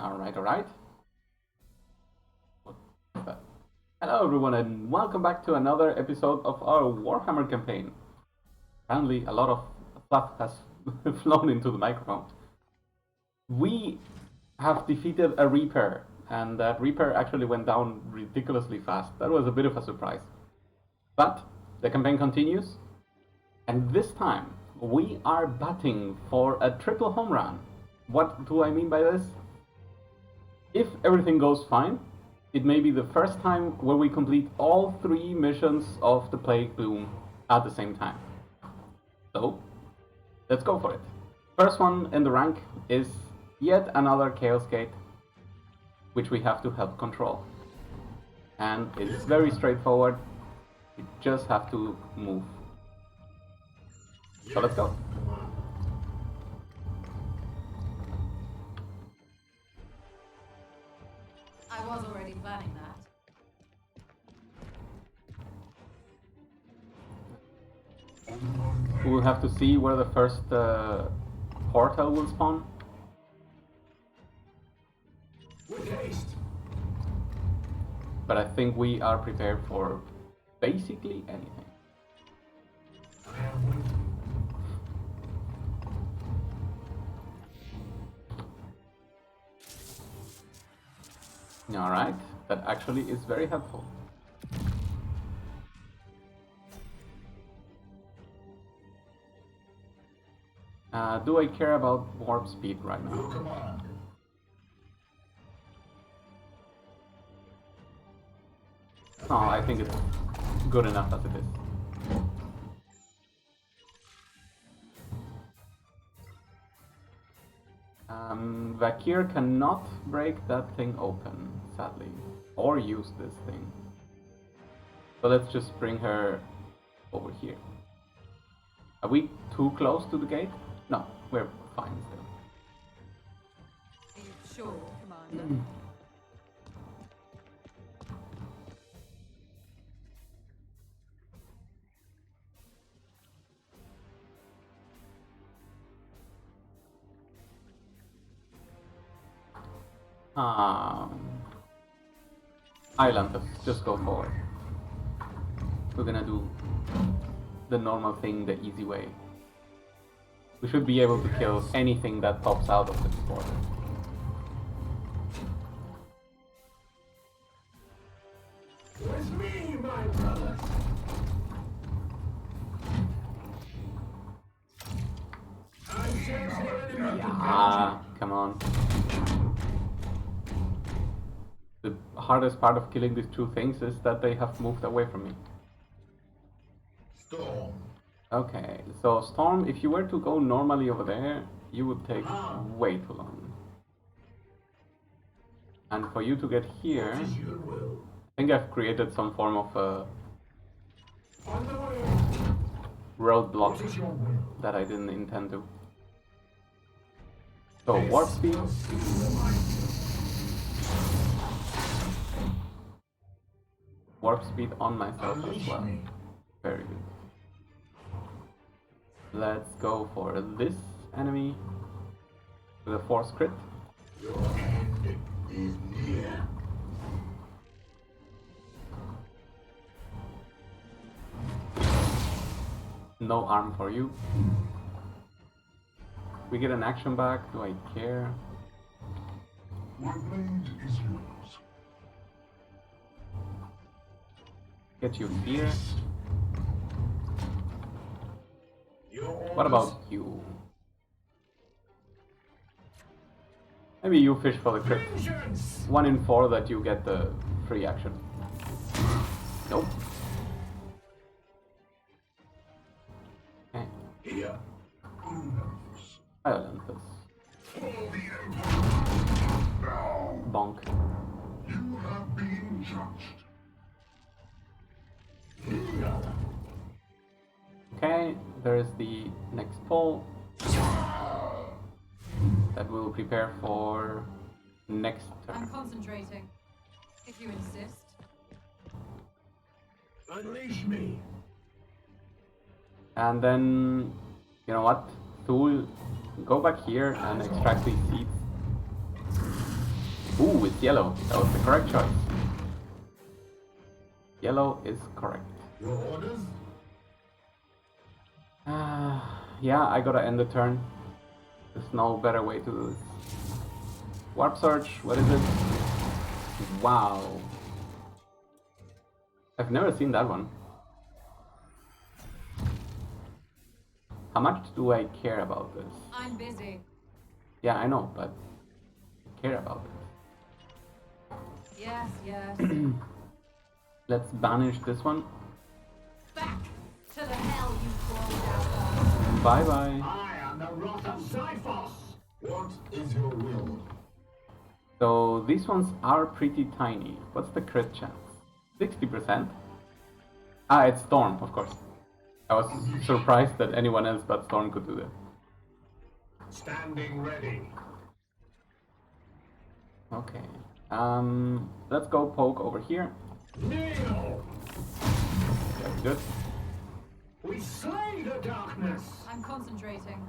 Alright. Hello everyone and welcome back to another episode of our Warhammer campaign. Apparently a lot of fluff has flown into the microphone. We have defeated a Reaper, and that Reaper actually went down ridiculously fast. That was a bit of a surprise. But the campaign continues, and this time we are batting for a triple home run. What do I mean by this? If everything goes fine, it may be the first time where we complete all 3 missions of the Plague Bloom at the same time. So, let's go for it. First one in the rank is yet another Chaos Gate, which we have to help control. And it's very straightforward, we just have to move. So let's go. I was already planning that. We'll have to see where the first portal will spawn. But I think we are prepared for basically anything. Alright, that actually is very helpful. Do I care about warp speed right now? No, I think it's good enough as it is. Vakir cannot break that thing open, sadly, or use this thing. So let's just bring her over here. Are we too close to the gate? No, we're fine still. Are you sure, Commander? Islanders, just go forward. We're gonna do the normal thing the easy way. We should be able to kill anything that pops out of this border. With me, my brother. Come on. The hardest part of killing these 2 things is that they have moved away from me. Storm. Okay, so Storm, if you were to go normally over there, you would take way too long. And for you to get here, I think I've created some form of a roadblock that I didn't intend to. So warp speed. Warp speed on myself as well. Very good. Let's go for this enemy with a force crit. Your end is near. No arm for you. We get an action back. Do I care? My blade is yours. Get you here. Your What about you? Maybe you fish for the crit. 1 in 4 that you get the free action. Nope. Okay. here? Islanders. Now Bonk. you have been judged. Okay, there's the next pole that we'll prepare for next I'm turn. concentrating, if you insist. Unleash me. And then, you know what? Thul, go back here and extract these seeds. Ooh, it's yellow. That was the correct choice. Yellow is correct. Your orders? Yeah, I gotta end the turn. There's no better way to do this. Warp Surge, what is it? Wow. I've never seen that one. How much do I care about this? I'm busy. Yeah, I know, but I care about it. Yes, yes. Let's banish this one. Back to the hell you crawled out Bye bye. I am the wrath of Xiphos. What is your will? So these ones are pretty tiny. What's the crit chance? 60%? Ah, it's Storm, of course. I was surprised that anyone else but Storm could do that. Standing ready. Okay. Let's go poke over here. Kneel! That's good. We slay the darkness. of. I'm concentrating.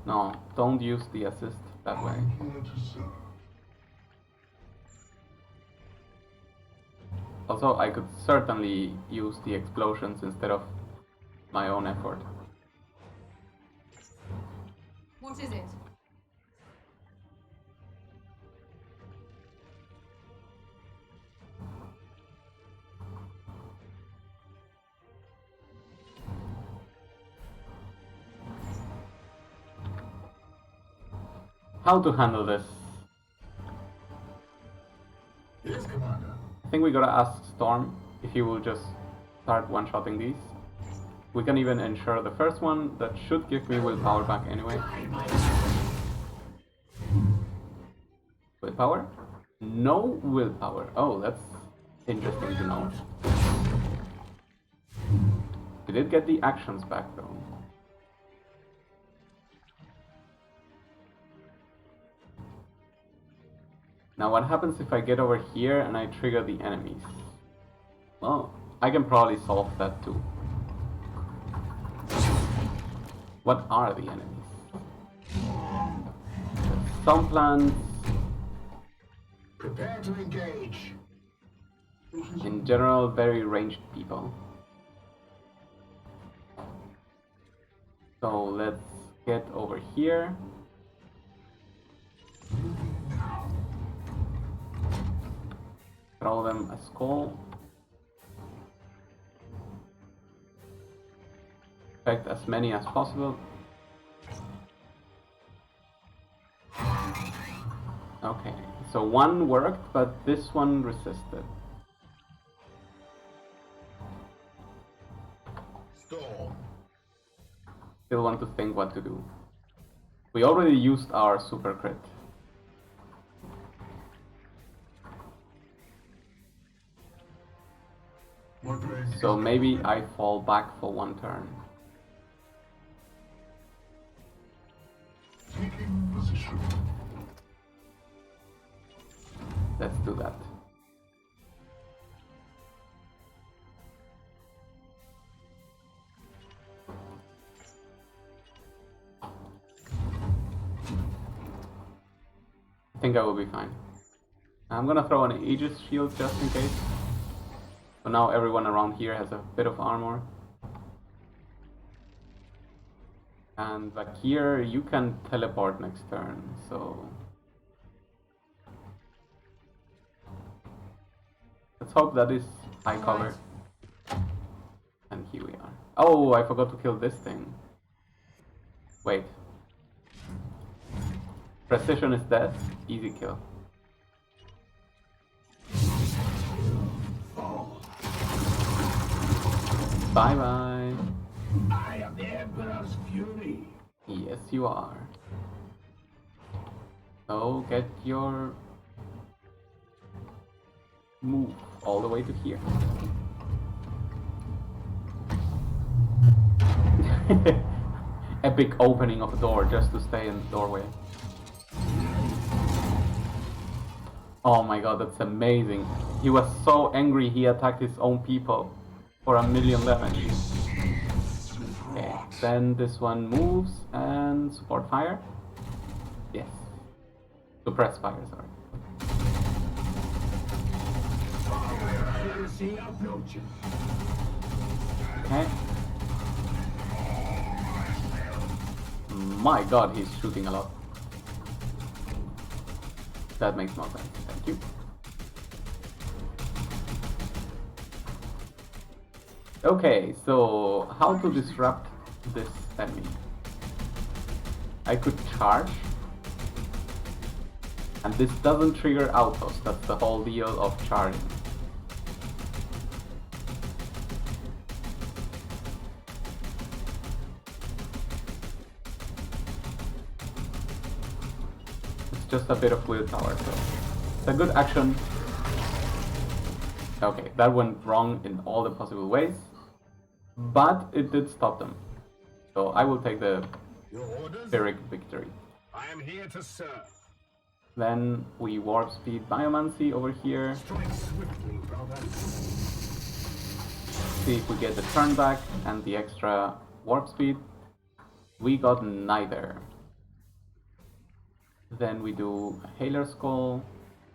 No, don't use the assist that way. I'm here to serve. Also, I could certainly use the explosions instead of my own effort. What is it? How to handle this? Yes, Commander. I think we gotta ask Storm if he will just start one-shotting these. We can even ensure the first one. That should give me willpower back anyway. Willpower? No willpower. Oh, that's interesting to know. We did get the actions back though. Now what happens if I get over here and I trigger the enemies? Well, I can probably solve that too. What are the enemies? Some plants, Prepare to engage. in general, very ranged people. So let's get over here. Throw them a skull. Affect as many as possible. Okay, so one worked, but this one resisted. Storm. Still want to think what to do. We already used our super crit. What do I So maybe I fall back for one turn. Taking position. Let's do that. I think I will be fine. I'm gonna throw an Aegis shield just in case. So now everyone around here has a bit of armor. And back here you can teleport next turn, so... Let's hope that is high cover. And here we are. Oh, I forgot to kill this thing. Wait. Precision is dead. Easy kill. Bye bye. I am the Emperor's fury. Yes, you are. So get your move all the way to here. Epic opening of a door just to stay in the doorway. Oh my god, that's amazing. He was so angry he attacked his own people for 1,000,000 damage. Okay, then this one moves and support fire. Yes. Suppress fire, sorry. Okay. My god, he's shooting a lot. That makes more sense. Thank you. Okay, so how to disrupt this enemy? I could charge. And this doesn't trigger autos, that's the whole deal of charging. It's just a bit of willpower, so it's a good action. Okay, that went wrong in all the possible ways, but it did stop them. So I will take the Pyrrhic victory. I am here to serve. Then we warp speed Biomancy over here. Strike swiftly, brother. See if we get the turn back and the extra warp speed. We got neither. Then we do a Hailer Skull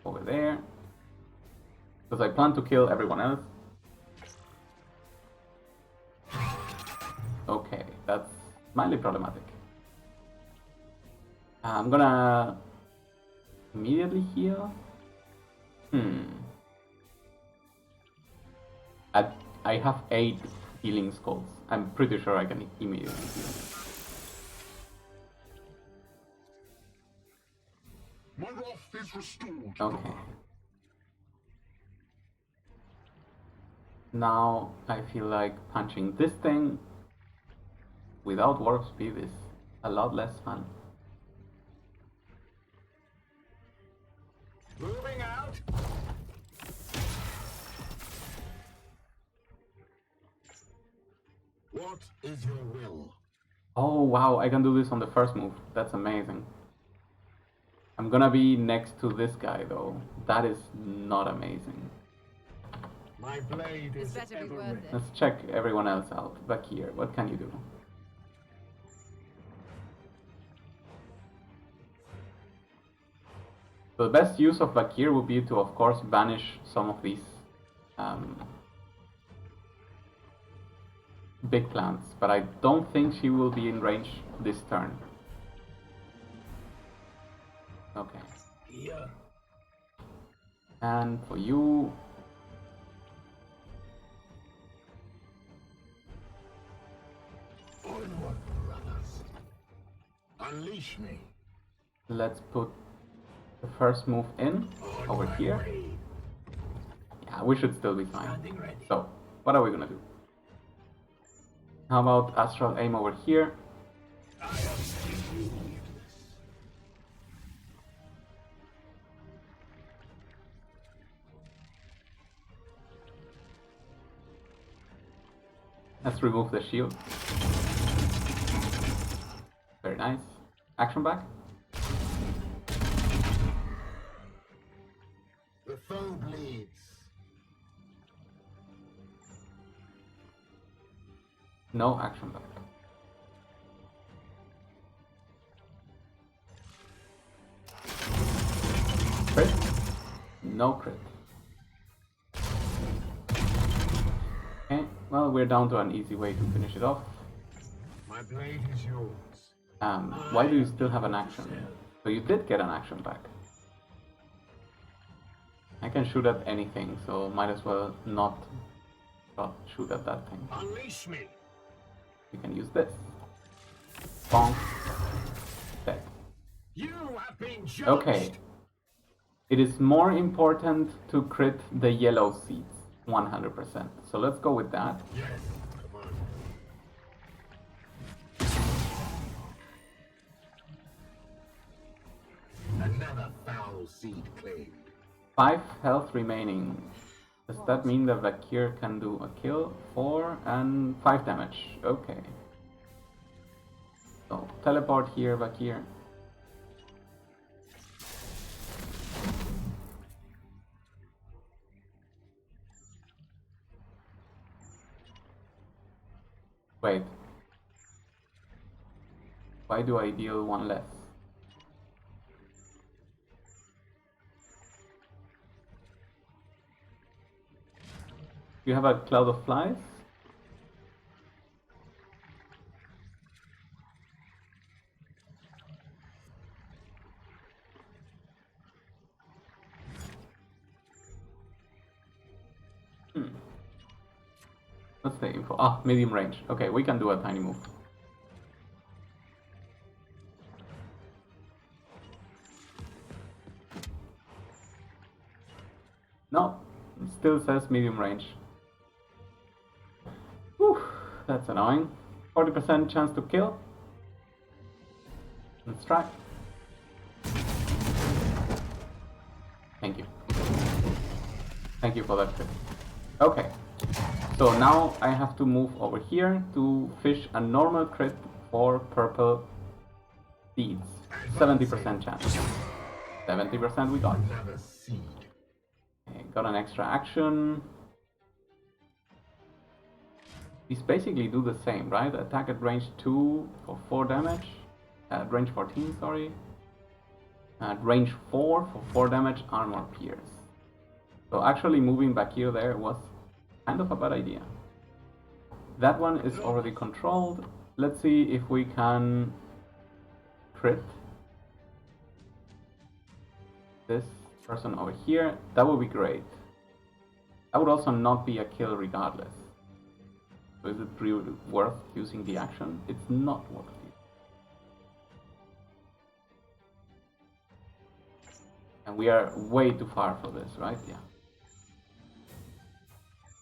over there. Because I plan to kill everyone else. Okay, that's mildly problematic. I'm gonna immediately heal. I have 8 healing skulls. I'm pretty sure I can immediately heal. My wrath is restored. Okay. Now I feel like punching this thing without warp speed is a lot less fun. Moving out. What is your will? Oh wow, I can do this on the first move. That's amazing. I'm gonna be next to this guy though. That is not amazing. My blade This is better be ever worth ready. it. Let's check everyone else out. Back here, what can you do? So the best use of Bakir would be to, of course, banish some of these big plants, but I don't think she will be in range this turn. Okay. Yeah. And for you... Onward, brothers. Unleash me. let's put the first move in over here. Yeah, we should still be fine. Standing ready. So, what are we gonna do? How about Astral Aim over here? I am still useless. Let's remove the shield. Very nice. Action back. The foe bleeds. No action back. Crit? No crit. Okay, well, we're down to an easy way to finish it off. My blade is yours. Why do you still have an action? So you did get an action back. I can shoot at anything, so might as well not shoot at that thing. Unleash me. You can use this. Bonk. Dead. You have been judged. Okay. It is more important to crit the yellow seeds, 100%. So let's go with that. Yes, come on. Another foul seed claimed. 5 health remaining. Does that mean that Vakir can do a kill? 4 and 5 damage. Okay. So teleport here, Vakir. Wait. Why do I deal one less? You have a cloud of flies? What's the info? Ah, medium range. Okay, we can do a tiny move. No, it still says medium range. Whew, that's annoying. 40% chance to kill. Let's try. Thank you. Thank you for that tip. Okay. So now I have to move over here to fish a normal crit for purple seeds. 70% chance. 70% we got. Okay, got an extra action. These basically do the same, right? Attack at range 2 for 4 damage. At range 14, sorry. At range 4 for 4 damage, armor pierce. So actually moving back here there was kind of a bad idea. That one is already controlled. Let's see if we can crit this person over here. That would be great. That would also not be a kill regardless. So is it really worth using the action? It's not worth it. And we are way too far for this, right? Yeah.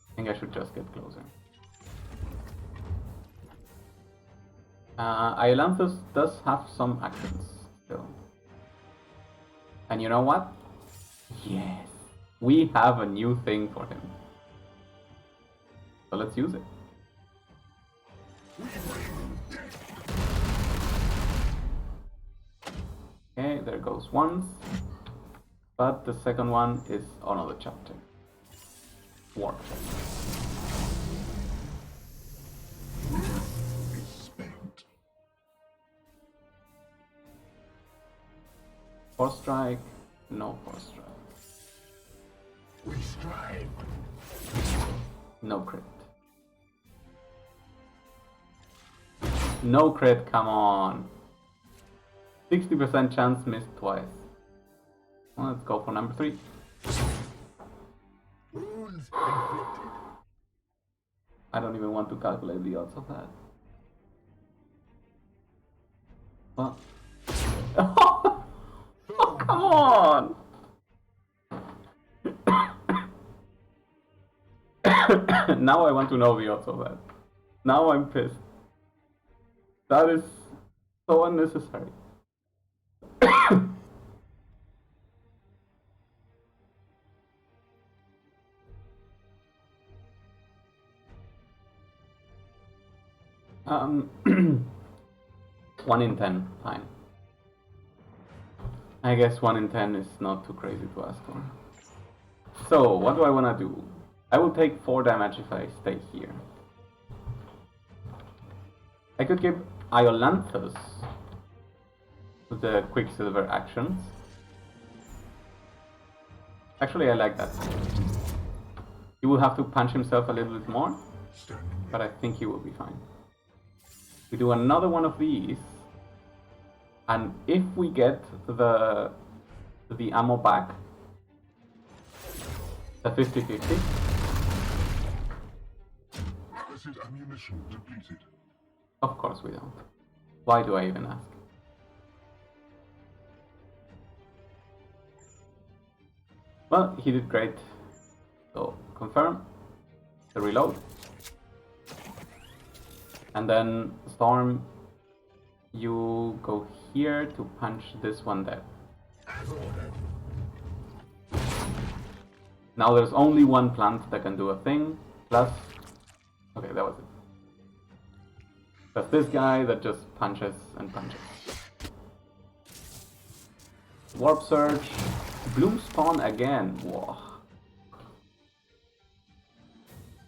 I think I should just get closer. Iolanthus does have some actions still. And you know what? Yes! We have a new thing for him. So let's use it. Okay, there goes once. But the second one is another chapter. Warp chapter. Force strike, no force strike. We strive. No crit. No crit, come on. 60% chance missed twice. Well, let's go for number 3. Wounds inflicted. I don't even want to calculate the odds of that. Well. Oh, come on! Now I want to know the odds of that. Now I'm pissed. That is so unnecessary. Um, 1 in 10, fine. I guess 1 in 10 is not too crazy to ask for. So, what do I want to do? I will take 4 damage if I stay here. I could give Iolanthus the Quicksilver actions. Actually, I like that. He will have to punch himself a little bit more, but I think he will be fine. We do another one of these, and if we get the ammo back, the 50-50. Acid ammunition depleted. Of course we don't. Why do I even ask? Well, he did great. So, confirm. The reload. And then, Storm, you go here to punch this one dead. As ordered. Now there's only one plant that can do a thing, plus... Okay, that was it. Plus this guy that just punches and punches. Warp Surge. Bloomspawn again. Whoa.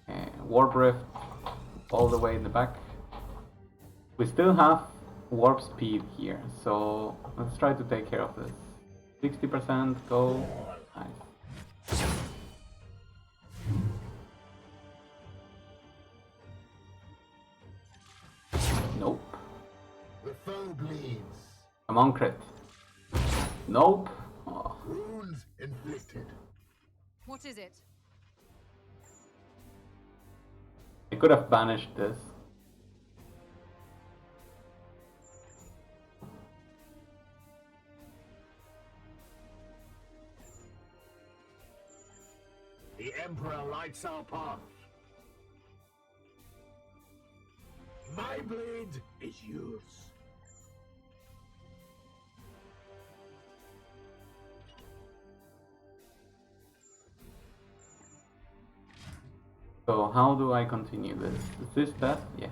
Okay, Warp Rift all the way in the back. We still have warp speed here, so let's try to take care of this. 60% go. Nice. Nope. The foe bleeds. Come on, crit. Nope. Oh. Wounds inflicted. What is it? I could have banished this. The Emperor lights our path. My blade is yours. So how do I continue this? Is this death? Yes.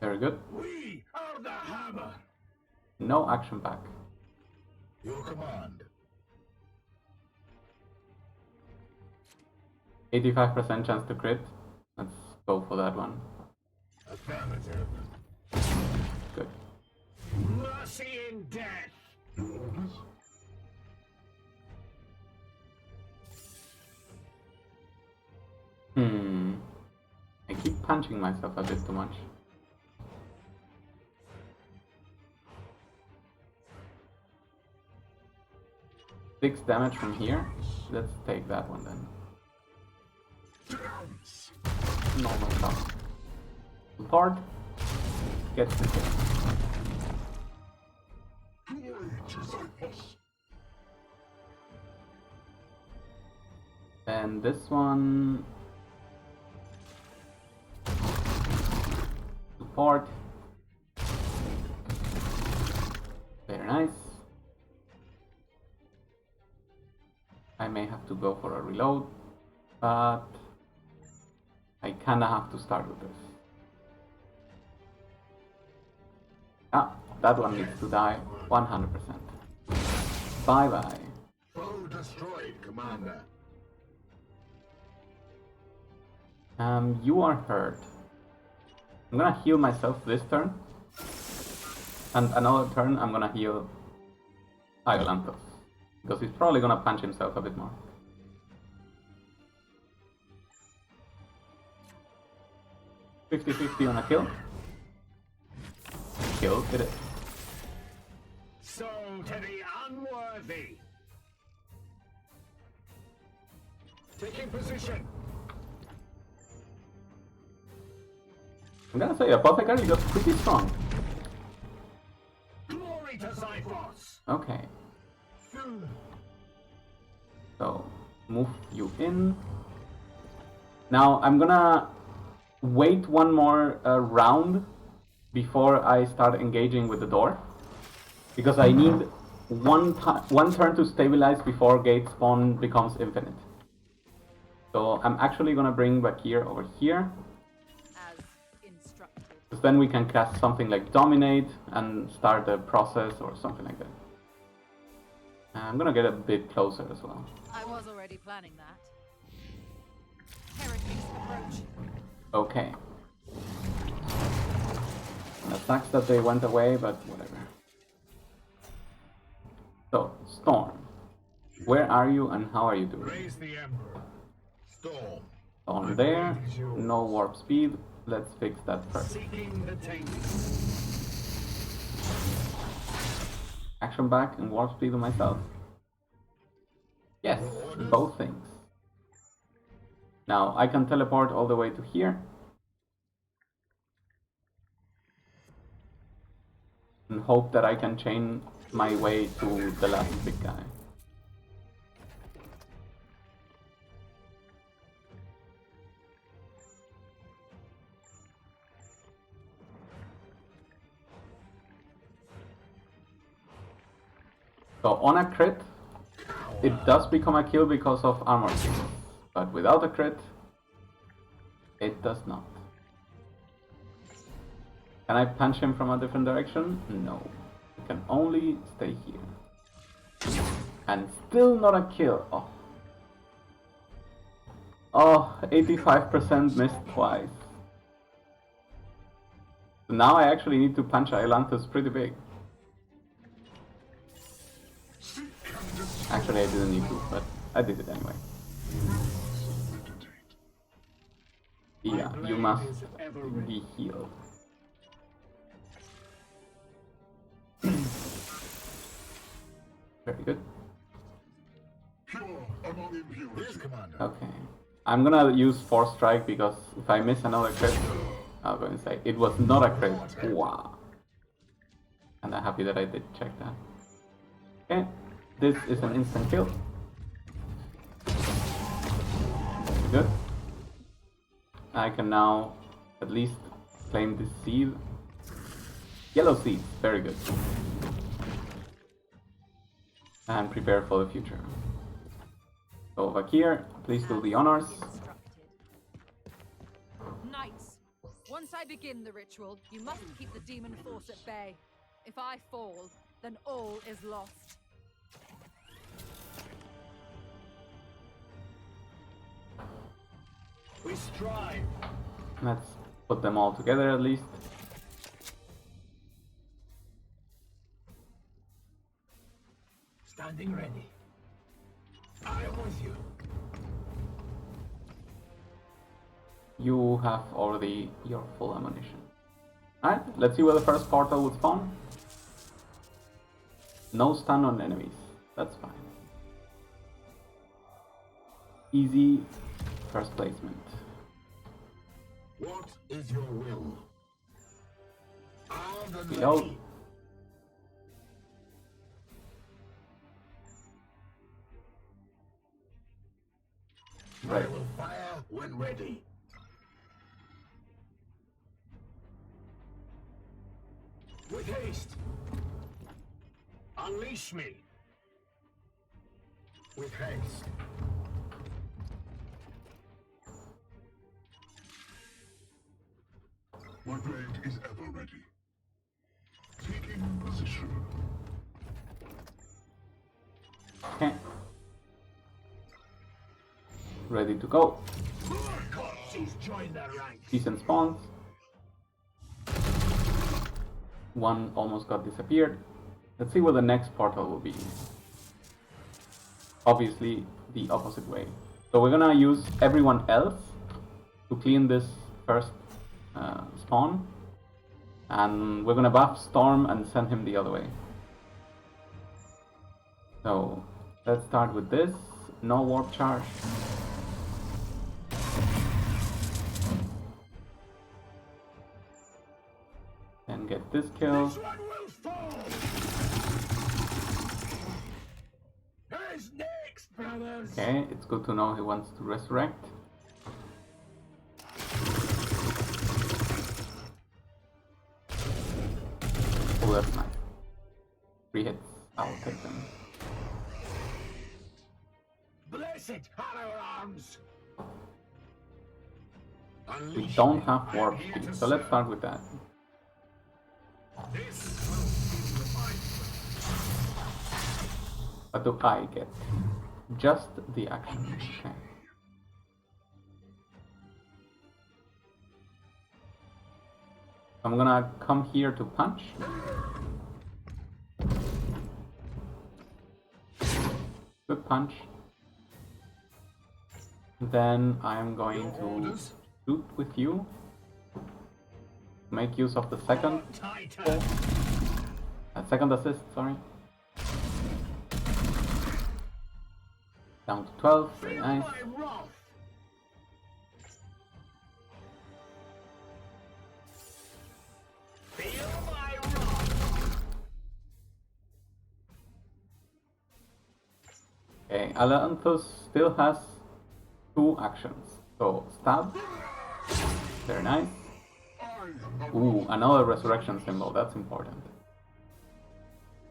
Very good. We are the hammer. No action back. Your command. 85% chance to crit. Let's go for that one. Affirmative. Good. Mercy in death. I keep punching myself a bit too much. Six damage from here. Let's take that one then. Normal stuff. Support. Gets the kill. And this one. Support. Very nice. I may have to go for a reload, but I kinda have to start with this. Ah, that one needs to die 100%. Bye bye. Foe destroyed, Commander. You are hurt. I'm gonna heal myself this turn. And another turn I'm gonna heal Iolanthos. Because he's probably gonna punch himself a bit more. $50-50 on a kill. Kill, did it. So to the unworthy. Taking position. I'm gonna say Apothecary got pretty strong. Glory to Zyphos. Okay. So, move you in. Now, I'm gonna wait one more round before I start engaging with the door. Because I need one turn to stabilize before gate spawn becomes infinite. So, I'm actually gonna bring Bakir over here. As instructed. Because then we can cast something like Dominate and start the process or something like that. I'm gonna get a bit closer as well. I was already planning that. Heretics approach. Okay. And it sucks that they went away, but whatever. So, Storm. Where are you and how are you doing? Raise the Emperor. Storm. On there, no warp speed. Let's fix that first. Seeking the tainted. Action back and warp speed on myself. Yes, both things. Now I can teleport all the way to here. And hope that I can chain my way to the last big guy. So on a crit, it does become a kill because of armor pierce, but without a crit, it does not. Can I punch him from a different direction? No. I can only stay here. And still not a kill. Oh. Oh, 85% missed twice. So now I actually need to punch Ailanthus pretty big. Actually, I didn't need to, but I did it anyway. Yeah, you must be healed. Very good. Okay. I'm gonna use Force Strike because if I miss another crit, I'm going to say it was not a crit. Wow. And I'm happy that I did check that. Okay. This is an instant kill. Good. I can now at least claim this seed. Yellow seed, very good. And prepare for the future. So Vakir, please do the honors. Knights, once I begin the ritual, you must keep the demon force at bay. If I fall, then all is lost. We strive. Let's put them all together at least. Standing ready. I am with you. You have already your full ammunition. Alright, let's see where the first portal will spawn. No stun on enemies. That's fine. Easy first placement. What is your will? Armed and Reload. ready. Right. I will fire when ready. With haste. Unleash me. With haste. My blade is ever ready. Taking position. Okay. Ready to go. She's joined their ranks. Decent spawns. One almost got disappeared. Let's see where the next portal will be. Obviously the opposite way. So we're gonna use everyone else to clean this first spawn. And we're gonna buff Storm and send him the other way. So let's start with this. No warp charge. And get this kill. This one will fall. Who's next, brothers? Okay, it's good to know he wants to resurrect. Oh, that's nice. 3 hits. I'll take them. Blessed Hollow Arms. We don't have warp speed, so let's start with that. This will be What do I get? Just the action. Okay. I'm gonna come here to punch. Good punch. Then I'm going to shoot with you. Make use of the second second assist, sorry. Down to 12, very nice. Okay, Ailanthus still has 2 actions. So, stab. Very nice. Ooh, another resurrection symbol, that's important.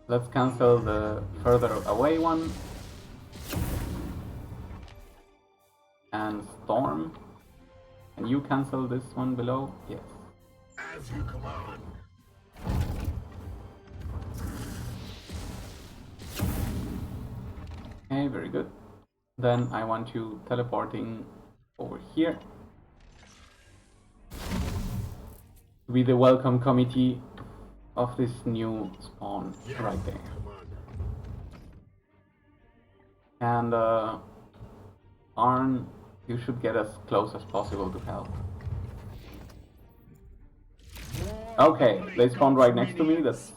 Let's cancel the further away one. And Storm. Can you cancel this one below? Yes. As you command. Okay, very good. Then I want you teleporting over here. Be the welcome committee of this new spawn right there. And Arn, you should get as close as possible to help. Okay, they spawned right next to me, that's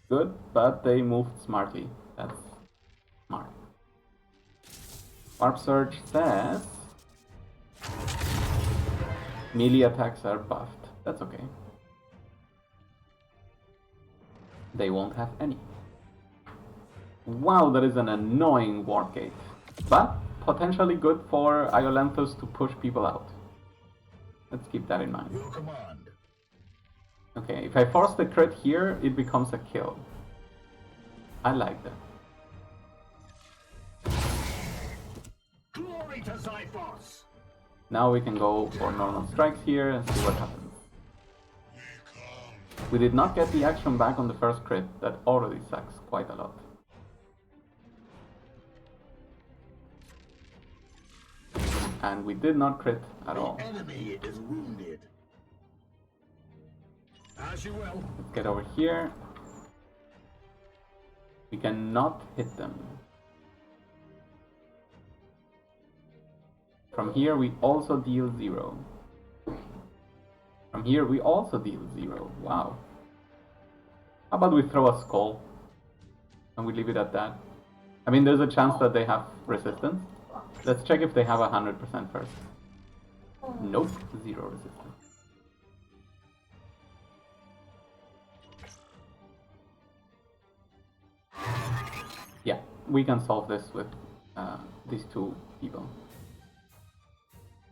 good, but they moved smartly. That's smart. Warp Surge says melee attacks are buffed. That's okay. They won't have any. Wow, that is an annoying warp gate. But potentially good for Iolanthus to push people out. Let's keep that in mind. Your command. Okay, if I force the crit here, it becomes a kill. I like that. Glory to Zyphos! Now we can go for normal strikes here and see what happens. We did not get the action back on the first crit. That already sucks quite a lot. And we did not crit at all. The enemy is wounded. As you will. Let's get over here. We cannot hit them. From here we also deal 0. From here we also deal 0. Wow. How about we throw a skull? And we leave it at that. I mean, there's a chance that they have resistance. Let's check if they have 100% first. Nope, 0 resistance. Yeah, we can solve this with these two people.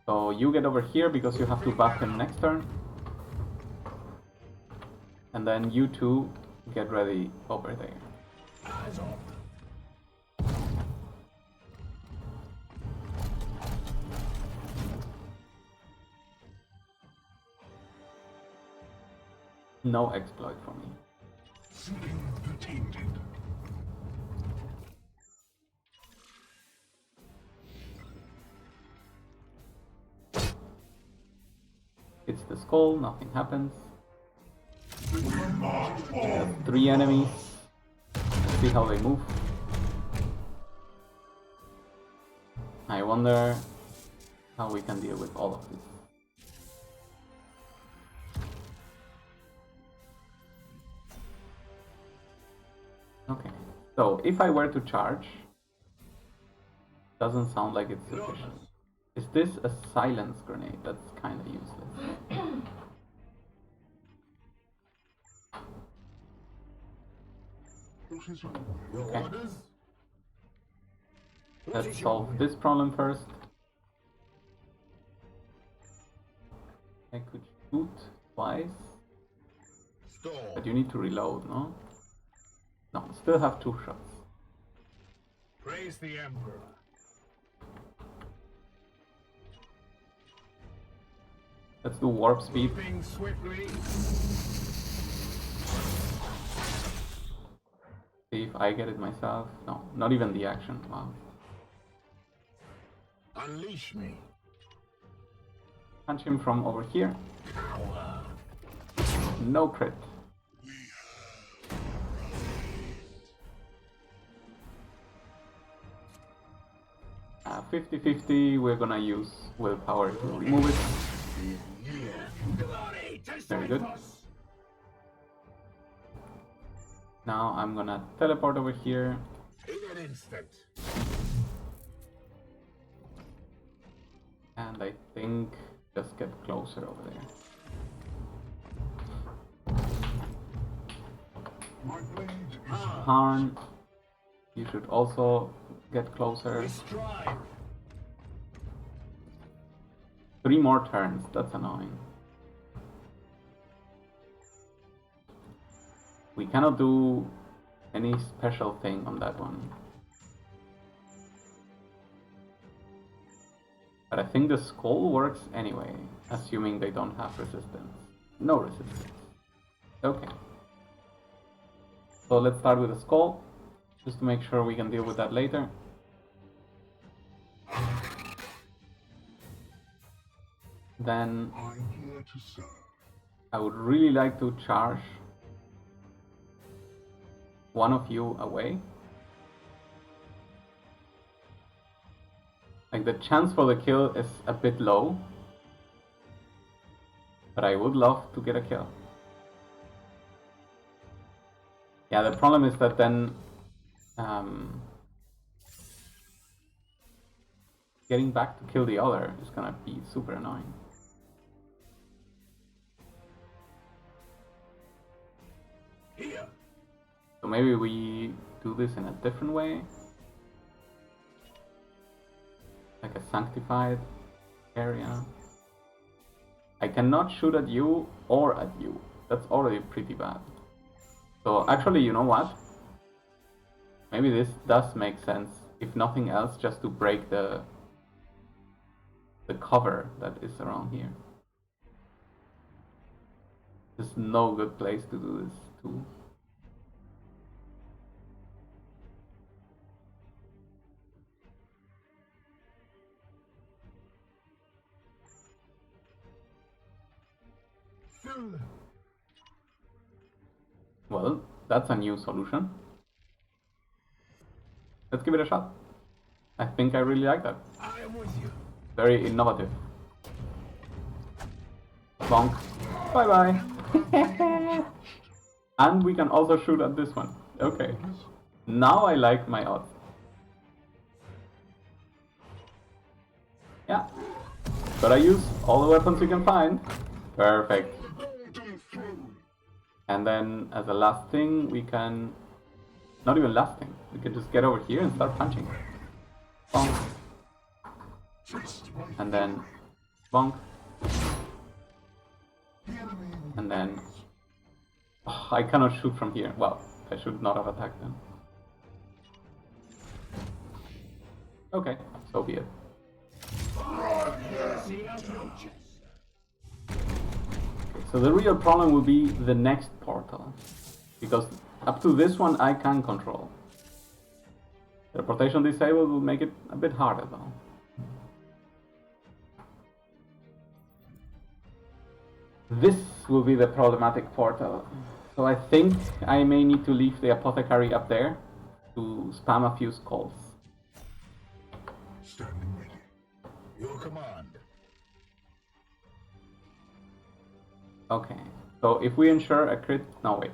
So you get over here because you have to buff him next turn. And then you two get ready over there. Eyes up. No exploit for me. Seeking the tainted. It's the skull, nothing happens. There's 3 enemies. Let's see how they move. I wonder how we can deal with all of this. Okay, so if I were to charge, doesn't sound like it's sufficient. Is this a silence grenade? That's kind of useless. Okay. Let's solve this problem first. I could shoot twice, but you need to reload, no? No, still have 2 shots. Praise the Emperor. Let's do warp speed. Moving swiftly. See if I get it myself. No, not even the action. Wow. Unleash me. Punch him from over here. No crit. 50-50, we're gonna use willpower to remove it. Very good. Now I'm gonna teleport over here. In an instant. And I think just get closer over there. My blade is Harn, you should also get closer. We strive. 3 more turns, that's annoying. We cannot do any special thing on that one. But I think the skull works anyway, assuming they don't have resistance. No resistance. Okay. So let's start with the skull, just to make sure we can deal with that later. then I'm here to serve. I would really like to charge one of you away. Like, the chance for the kill is a bit low, but I would love to get a kill. Yeah, the problem is that then getting back to kill the other is gonna be super annoying. Here. So maybe we do this in a different way. Like a sanctified area. I cannot shoot at you or at you. That's already pretty bad. So actually, you know what? Maybe this does make sense. If nothing else, just to break the cover that is around here. There's no good place to do this too. Well, that's a new solution. Let's give it a shot. I think I really like that. I am with you. Very innovative. Bonk. Bye bye. And we can also shoot at this one. Okay. Now I like my odds. Yeah. But I use all the weapons you can find. Perfect. And then as a last thing, we can... Not even last thing. We can just get over here and start punching. Bonk. And then... Bonk. And then... Oh, I cannot shoot from here. Well, I should not have attacked them. Okay, so be it. So the real problem will be the next portal, because up to this one I can control. Teleportation disabled will make it a bit harder though. This will be the problematic portal. So I think I may need to leave the apothecary up there to spam a few skulls. Standing ready. Your command. Okay, so if we ensure a crit... No, wait.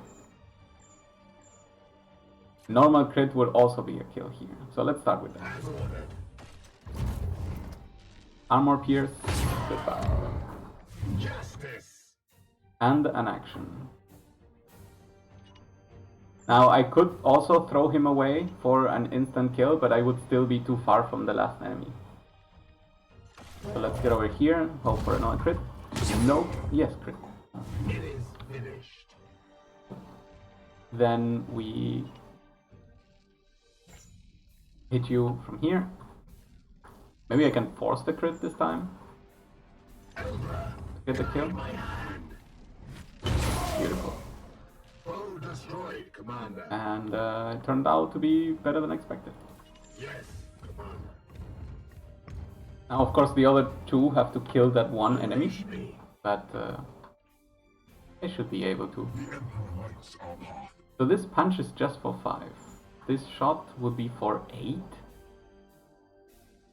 Normal crit would also be a kill here. So let's start with that. As ordered. Armor pierce, goodbye. Justice. And an action. Now I could also throw him away for an instant kill, but I would still be too far from the last enemy. So let's get over here, hope for another crit. No, yes, crit. It is finished. Then we hit you from here. Maybe I can force the crit this time. Get the kill. Beautiful. Foe destroyed, Commander. And it turned out to be better than expected. Yes, Commander. Now, of course, the other two have to kill that one enemy, but they should be able to. The Emperor lights our path. So this punch is just for 5. This shot would be for 8.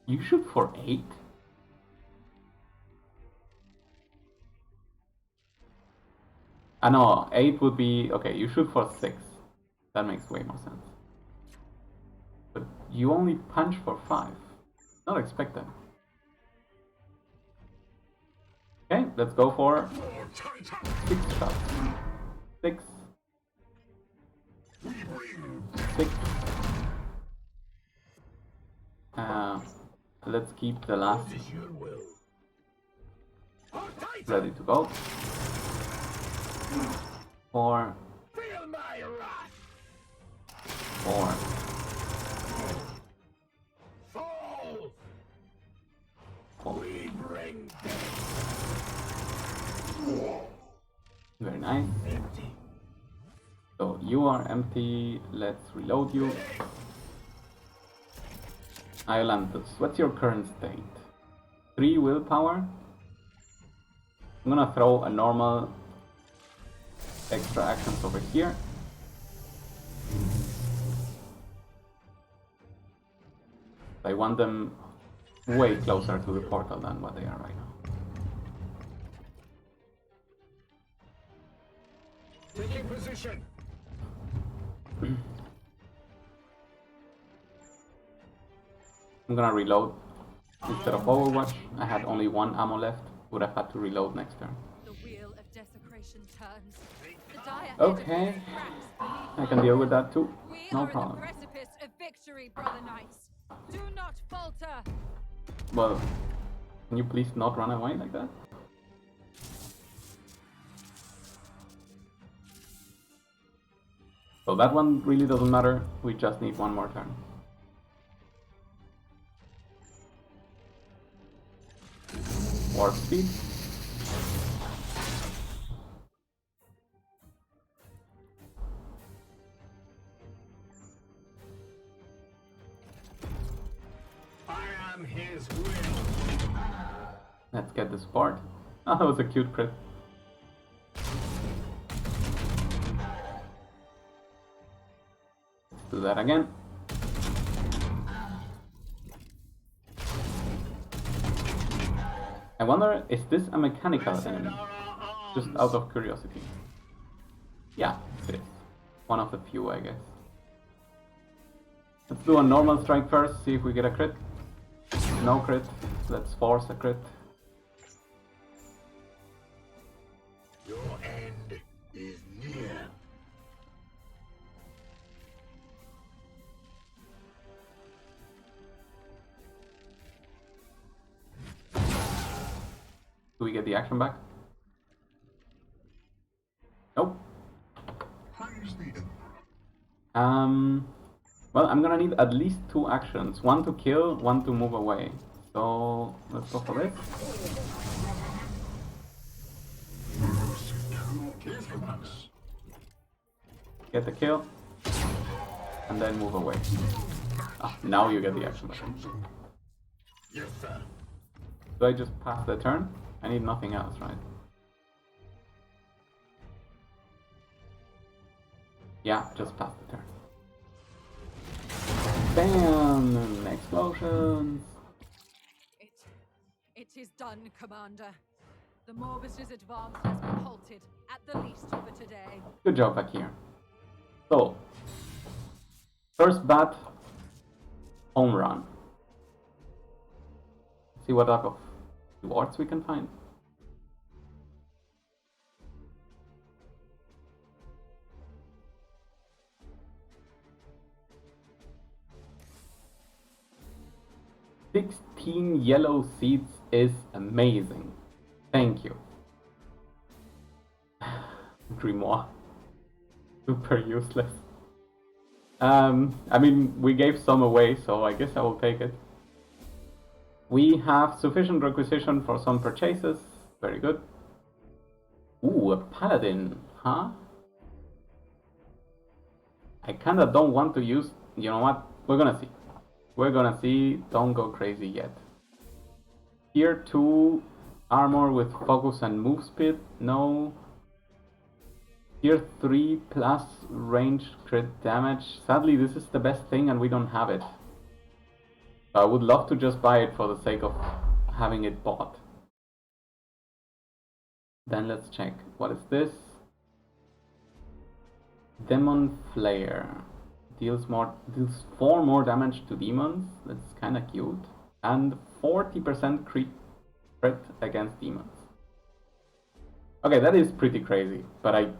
You shoot for 8? Ah no, 8 would be... Okay, you shoot for 6. That makes way more sense. But you only punch for 5. Not expected. Okay, let's go for 6 shots. 6. 6. Let's keep the last It is your will. ready to go. 4. Feel my wrath. 4. Fall. 4. We bring Very nice. empty. So you are empty. Let's reload you. Iolanthus, what's your current state? 3 willpower? I'm gonna throw a normal extra actions over here. I want them way closer to the portal than what they are right now. Taking position. I'm gonna reload. Instead of Overwatch, I had only one ammo left. Would have had to reload next turn. The wheel of desecration turns. The dire Okay, edifice cracks beneath I can deal with that too. We No are problem. at the precipice of victory, brother knights. Do not falter. Well, can you please not run away like that? So that one really doesn't matter. We just need one more turn. Warp speed. I am his will. Let's get the support. Oh, that was a cute crit. Let's do that again. I wonder, is this a mechanical enemy? Just out of curiosity. Yeah, it is. One of the few, I guess. Let's do a normal strike first, see if we get a crit. No crit. Let's force a crit. Your end is near. Do we get the action back? Nope. Praise the Emperor. Well, I'm gonna need at least 2 actions. One to kill, one to move away. So, let's go for this. Get the kill, and then move away. Ah, now you get the action back. Yes, sir. Do I just pass the turn? I need nothing else, right? Yeah, just pass the turn. Bam! Explosions! It is done, Commander. The Morbus's advance has been halted, at the least for today. Good job back here. So, first bat, home run. See what type of rewards we can find. "16 yellow seeds is amazing. Thank you." Grimoire. Super useless. I mean, we gave some away, so I guess I will take it. We have sufficient requisition for some purchases. Very good. Ooh, a paladin, huh? I kinda don't want to use... You know what? We're gonna see. We're gonna see. Don't go crazy yet. Tier 2 armor with focus and move speed. No. Tier 3 plus range crit damage. Sadly, this is the best thing and we don't have it. I would love to just buy it for the sake of having it bought. Then let's check. What is this? Demon Flare. Deals 4 more damage to demons. That's kinda cute. And 40% crit against demons. Okay, that is pretty crazy, but I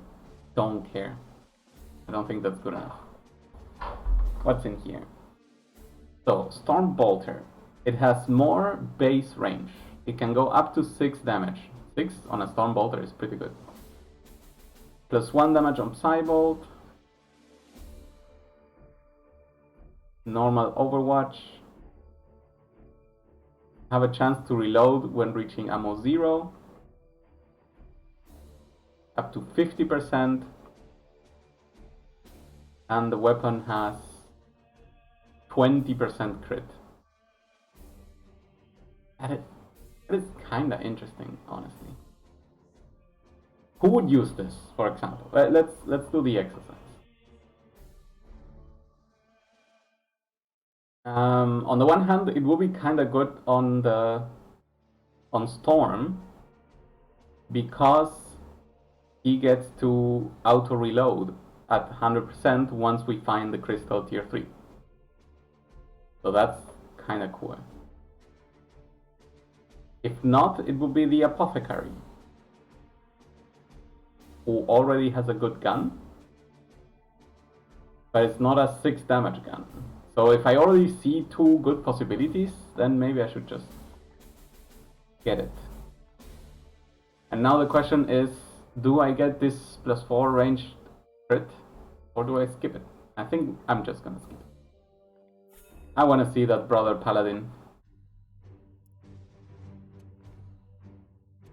don't care. I don't think that's good enough. What's in here? So, Storm Bolter. It has more base range. It can go up to 6 damage. 6 on a Storm Bolter is pretty good. Plus 1 damage on Psybolt. Normal Overwatch. Have a chance to reload when reaching ammo 0. Up to 50%. And the weapon has 20% crit. That is kinda interesting, honestly. Who would use this, for example? Let's do the exercise. On the one hand, it will be kind of good on Storm because he gets to auto reload at 100% once we find the crystal tier 3. So that's kind of cool. If not, it would be the apothecary, who already has a good gun, but it's not a 6 damage gun. So if I already see 2 good possibilities, then maybe I should just get it. And now the question is, do I get this +4 ranged crit, or do I skip it? I think I'm just gonna skip it. I want to see that brother paladin.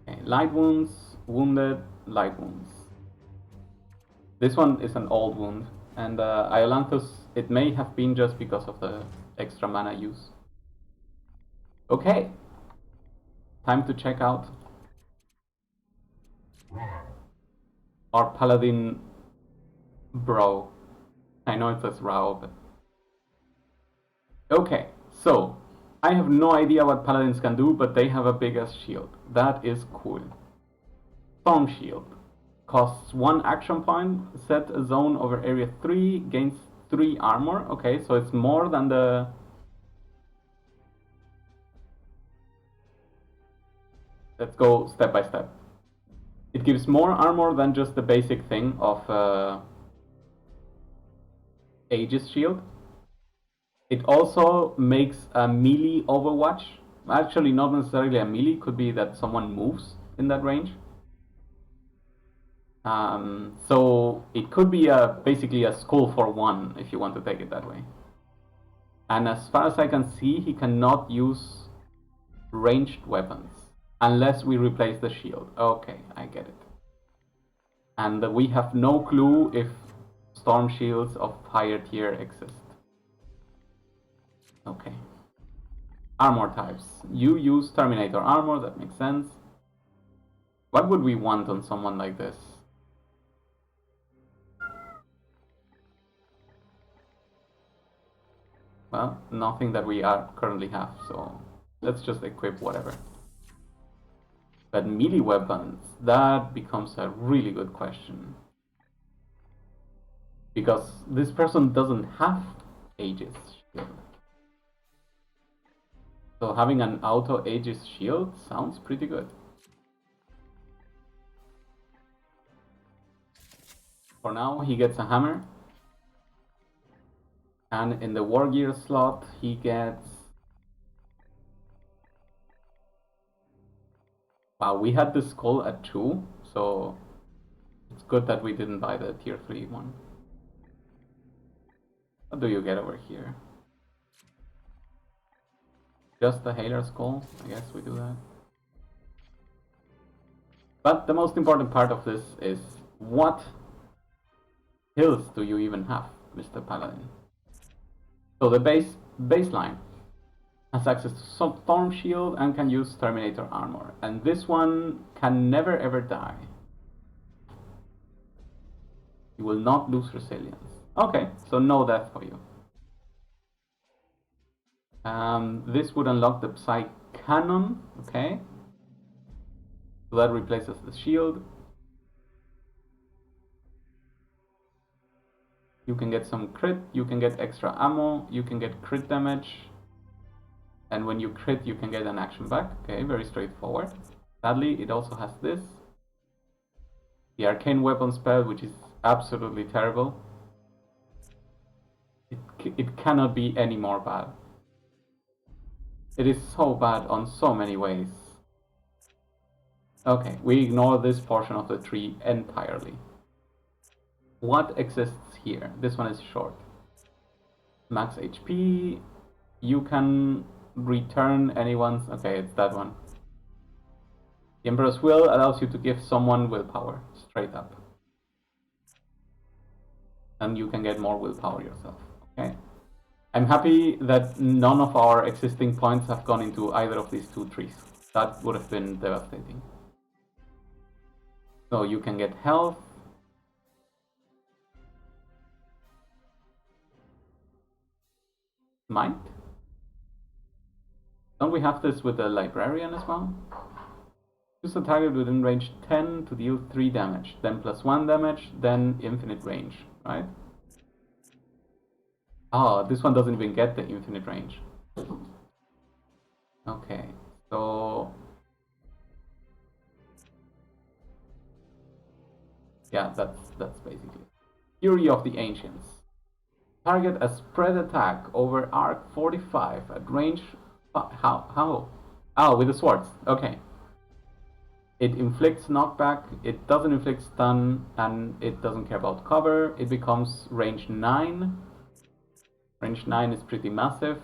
Okay, light wounds, wounded, light wounds. This one is an old wound, and Iolanthus, it may have been just because of the extra mana use. Okay, time to check out our paladin bro. I know it says Rao, but... Okay, so I have no idea what paladins can do, but they have a big ass shield. That is cool. Storm Shield. Costs 1 action point, set a zone over area 3, gains 3 armor. Okay, so it's more than the... Let's go step by step. It gives more armor than just the basic thing of Aegis Shield. It also makes a melee overwatch. Actually, not necessarily a melee, could be that someone moves in that range. So it could be basically a skull for 1 if you want to take it that way. And as far as I can see, he cannot use ranged weapons unless we replace the shield. Okay, I get it. And we have no clue if storm shields of higher tier exist. Okay. Armor types. You use Terminator armor, that makes sense. What would we want on someone like this? Well, nothing that we currently have, so let's just equip whatever. But melee weapons, that becomes a really good question. Because this person doesn't have Aegis Shield. So having an auto Aegis Shield sounds pretty good. For now, he gets a hammer. And in the war gear slot, he gets... Wow, we had the skull at 2, so it's good that we didn't buy the tier 3 one. What do you get over here? Just the Haler skull? I guess we do that. But the most important part of this is, what hills do you even have, Mr. Paladin? So the baseline has access to Storm Shield and can use Terminator armor. And this one can never ever die. You will not lose resilience. Okay, so no death for you. This would unlock the Psy Cannon, okay. So that replaces the shield. You can get some crit, you can get extra ammo, you can get crit damage. And when you crit, you can get an action back. Okay, very straightforward. Sadly, it also has this. The Arcane Weapon spell, which is absolutely terrible. It cannot be any more bad. It is so bad on so many ways. Okay, we ignore this portion of the tree entirely. What exists here? This one is short. Max HP. You can return anyone's... Okay, it's that one. The Emperor's Will allows you to give someone willpower, straight up. And you can get more willpower yourself, okay? I'm happy that none of our existing points have gone into either of these 2 trees. That would have been devastating. So you can get health. Might? Don't we have this with the librarian as well? Choose a target within range 10 to deal 3 damage, then +1 damage, then infinite range, right? Oh, this one doesn't even get the infinite range. Okay, so... yeah, that's basically it. Fury of the Ancients. Target a spread attack over arc 45 at range... how? Oh, with the swords, okay. It inflicts knockback, it doesn't inflict stun, and it doesn't care about cover. It becomes range 9. Range 9 is pretty massive.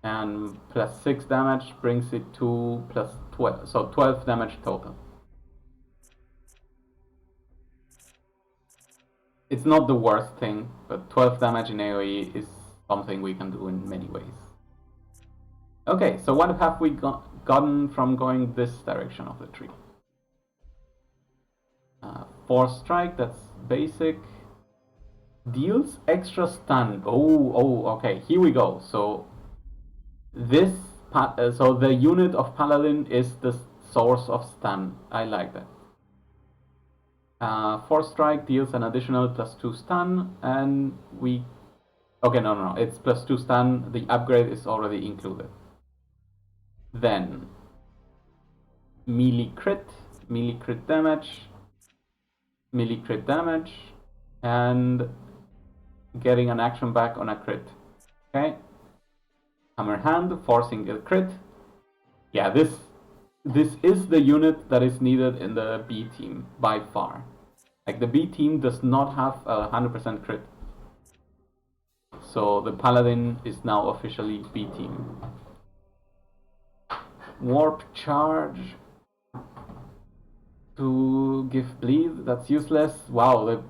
And +6 damage brings it to +12, so 12 damage total. It's not the worst thing, but 12 damage in AoE is something we can do in many ways. Okay, so what have we gotten from going this direction of the tree? Force Strike, that's basic. Deals extra stun. Oh, okay, here we go. So this, so the unit of Paladin is the source of stun. I like that. Force Strike deals an additional +2 stun, and we... okay, no, it's +2 stun. The upgrade is already included. Then melee crit damage, and getting an action back on a crit. Okay. Hammer Hand, forcing a crit. Yeah, this is the unit that is needed in the B team by far. Like, the B team does not have a 100% crit. So the Paladin is now officially B team. Warp Charge to give bleed, that's useless. Wow,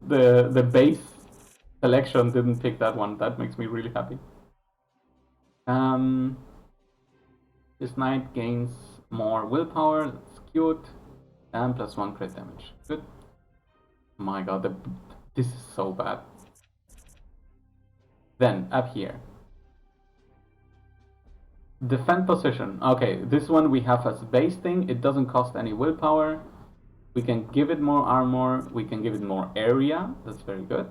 the base selection didn't pick that one. That makes me really happy. This knight gains more willpower, that's cute, and +1 crit damage. Good. My god, this is so bad. Then, up here. Defend position. Okay, this one we have as base thing. It doesn't cost any willpower. We can give it more armor. We can give it more area. That's very good.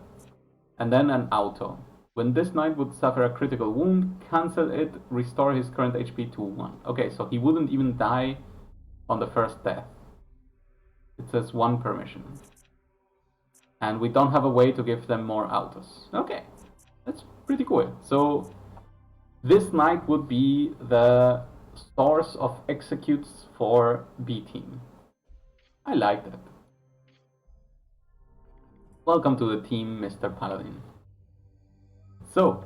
And then an auto. When this knight would suffer a critical wound, cancel it, restore his current HP to 1. Okay, so he wouldn't even die on the first death. It says 1 per mission. And we don't have a way to give them more autos. Okay, that's pretty cool. So this knight would be the source of executes for B team. I like that. Welcome to the team, Mr. Paladin. So,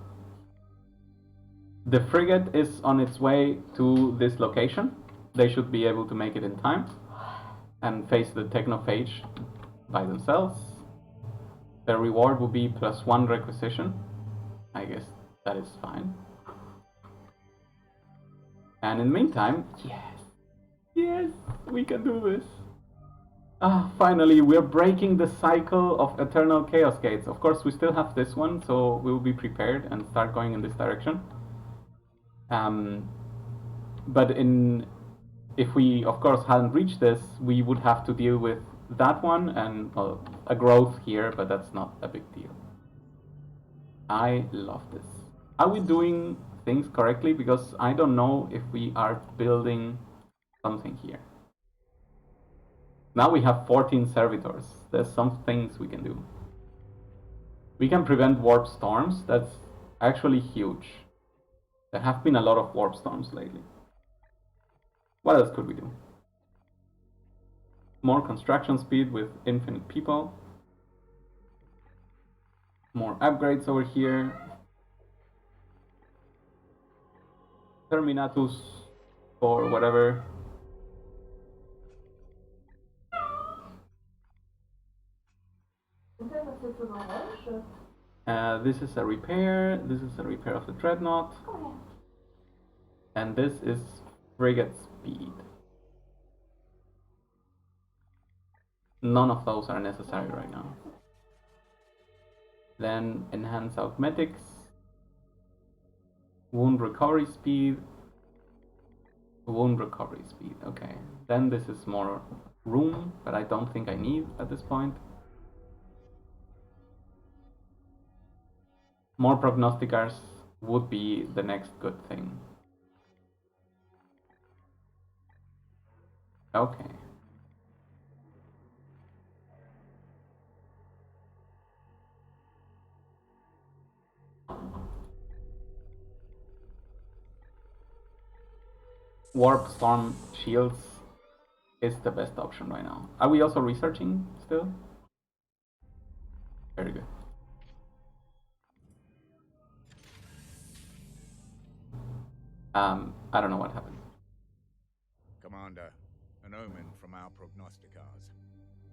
the frigate is on its way to this location. They should be able to make it in time and face the technophage by themselves. The reward will be +1 requisition. I guess that is fine. And in the meantime, yes, we can do this. Finally, we're breaking the cycle of Eternal Chaos Gates. Of course, we still have this one, so we'll be prepared and start going in this direction. But if we, of course, hadn't reached this, we would have to deal with that one and a growth here, but that's not a big deal. I love this. Are we doing things correctly? Because I don't know if we are building something here. Now we have 14 servitors. There's some things we can do. We can prevent warp storms. That's actually huge. There have been a lot of warp storms lately. What else could we do? More construction speed with infinite people. More upgrades over here. Terminatus or whatever. This is a repair. This is a repair of the dreadnought. And this is frigate speed. none of those are necessary right now. Then enhance arithmetics, wound recovery speed, okay. Then this is more room, but I don't think I need at this point. More prognosticars would be the next good thing. Okay. Warp Storm Shields is the best option right now. Are we also researching still? Very good. I don't know what happened. Commander, an omen from our prognosticars.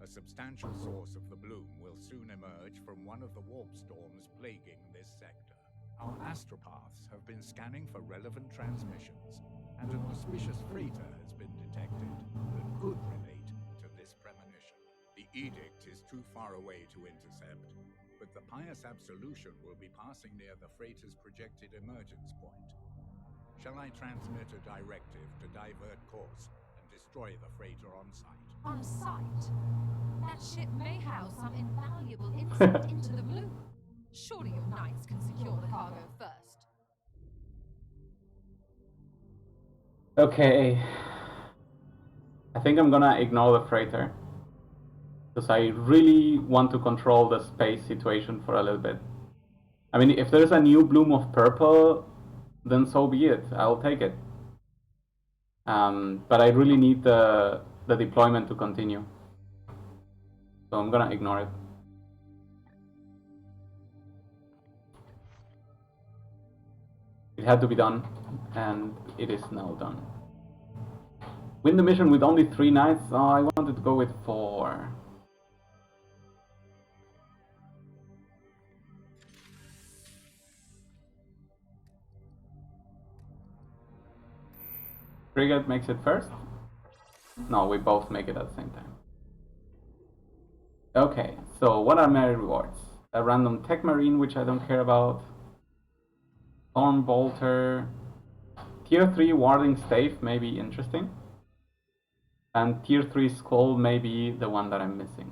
A substantial source of the bloom will soon emerge from one of the warp storms plaguing this sector. Our astropaths have been scanning for relevant transmissions, and an auspicious freighter has been detected that could relate to this premonition. The edict is too far away to intercept, but the pious absolution will be passing near the freighter's projected emergence point. Shall I transmit a directive to divert course and destroy the freighter on site? On site? That ship may house some invaluable insight into the blue. Surely your knights can secure the cargo first. Okay. I think I'm gonna ignore the freighter, because I really want to control the space situation for a little bit. I mean, if there's a new bloom of purple, then so be it. I'll take it. But I really need the deployment to continue. So I'm gonna ignore it. It had to be done, and it is now done. Win the mission with only 3 knights? Oh, I wanted to go with 4. Frigate makes it first? No, we both make it at the same time. Okay, so what are my rewards? A random tech marine, which I don't care about. Storm bolter. Tier 3 warding stave may be interesting. And tier 3 skull may be the one that I'm missing.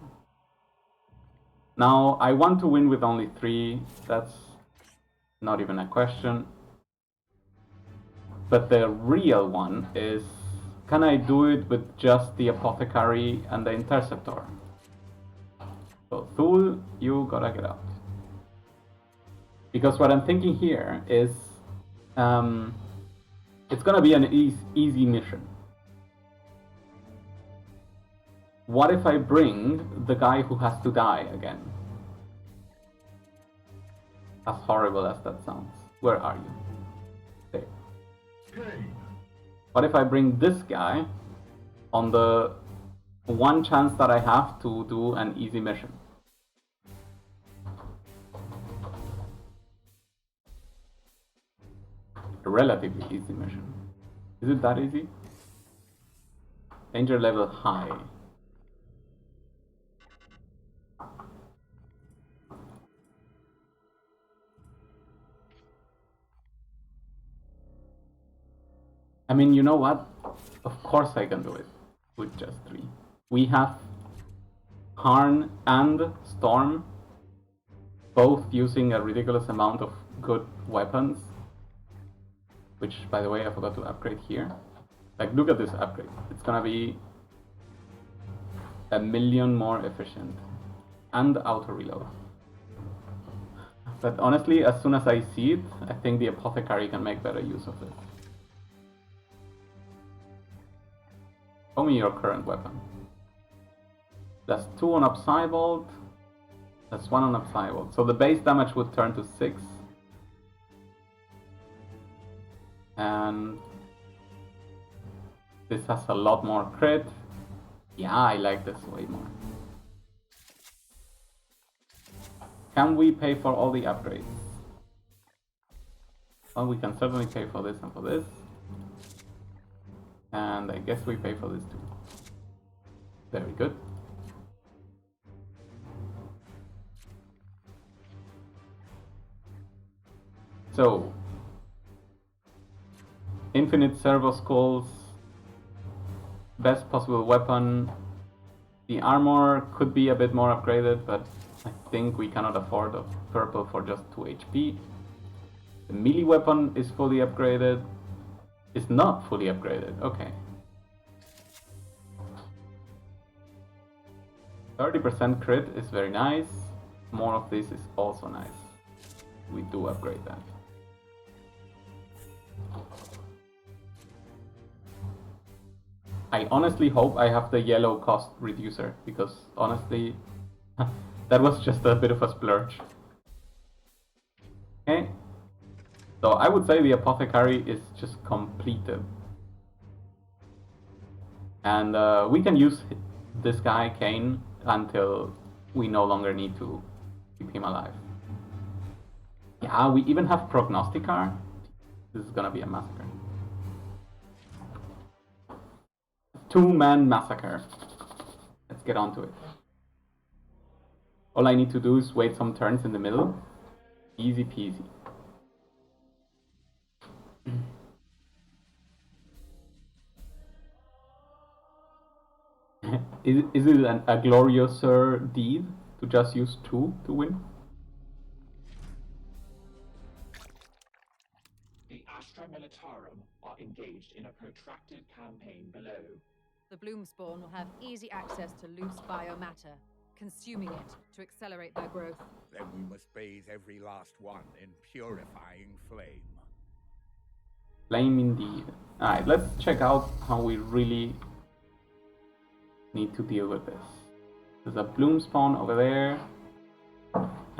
Now, I want to win with only 3. That's not even a question. But the real one is, can I do it with just the apothecary and the interceptor? So Thule, you gotta get out. Because what I'm thinking here is, it's gonna be an easy mission. What if I bring the guy who has to die again? As horrible as that sounds. Where are you? There. What if I bring this guy on the one chance that I have to do an easy mission? A relatively easy mission. Is it that easy? Danger level high. I mean, you know what? Of course I can do it with just 3. We have Harn and Storm both using a ridiculous amount of good weapons. Which, by the way, I forgot to upgrade here. Like, look at this upgrade. It's gonna be 1,000,000 more efficient. And auto-reload. But honestly, as soon as I see it, I think the apothecary can make better use of it. Show me your current weapon. That's 2 on Upsibolt. That's 1 on Upsibolt. So the base damage would turn to 6. And this has a lot more crit. Yeah, I like this way more. Can we pay for all the upgrades? Well, we can certainly pay for this and for this. And I guess we pay for this too. Very good. So, infinite servo skulls, best possible weapon. The armor could be a bit more upgraded, but I think we cannot afford a purple for just 2 HP. The melee weapon is fully upgraded. It's not fully upgraded, okay. 30% crit is very nice. More of this is also nice. We do upgrade that. I honestly hope I have the yellow cost reducer, because honestly, that was just a bit of a splurge. Okay, so I would say the apothecary is just completed. And we can use this guy, Kane, until we no longer need to keep him alive. Yeah, we even have Prognosticar. This is gonna be a massacre. 2-man massacre. Let's get on to it. All I need to do is wait some turns in the middle. Easy peasy. Is it a gloriouser deed to just use 2 to win? The Astra Militarum are engaged in a protracted campaign below. The Bloomspawn will have easy access to loose biomatter, consuming it to accelerate their growth. Then we must bathe every last one in purifying flame. Flame indeed. Alright, let's check out how we really need to deal with this. There's a Bloomspawn over there,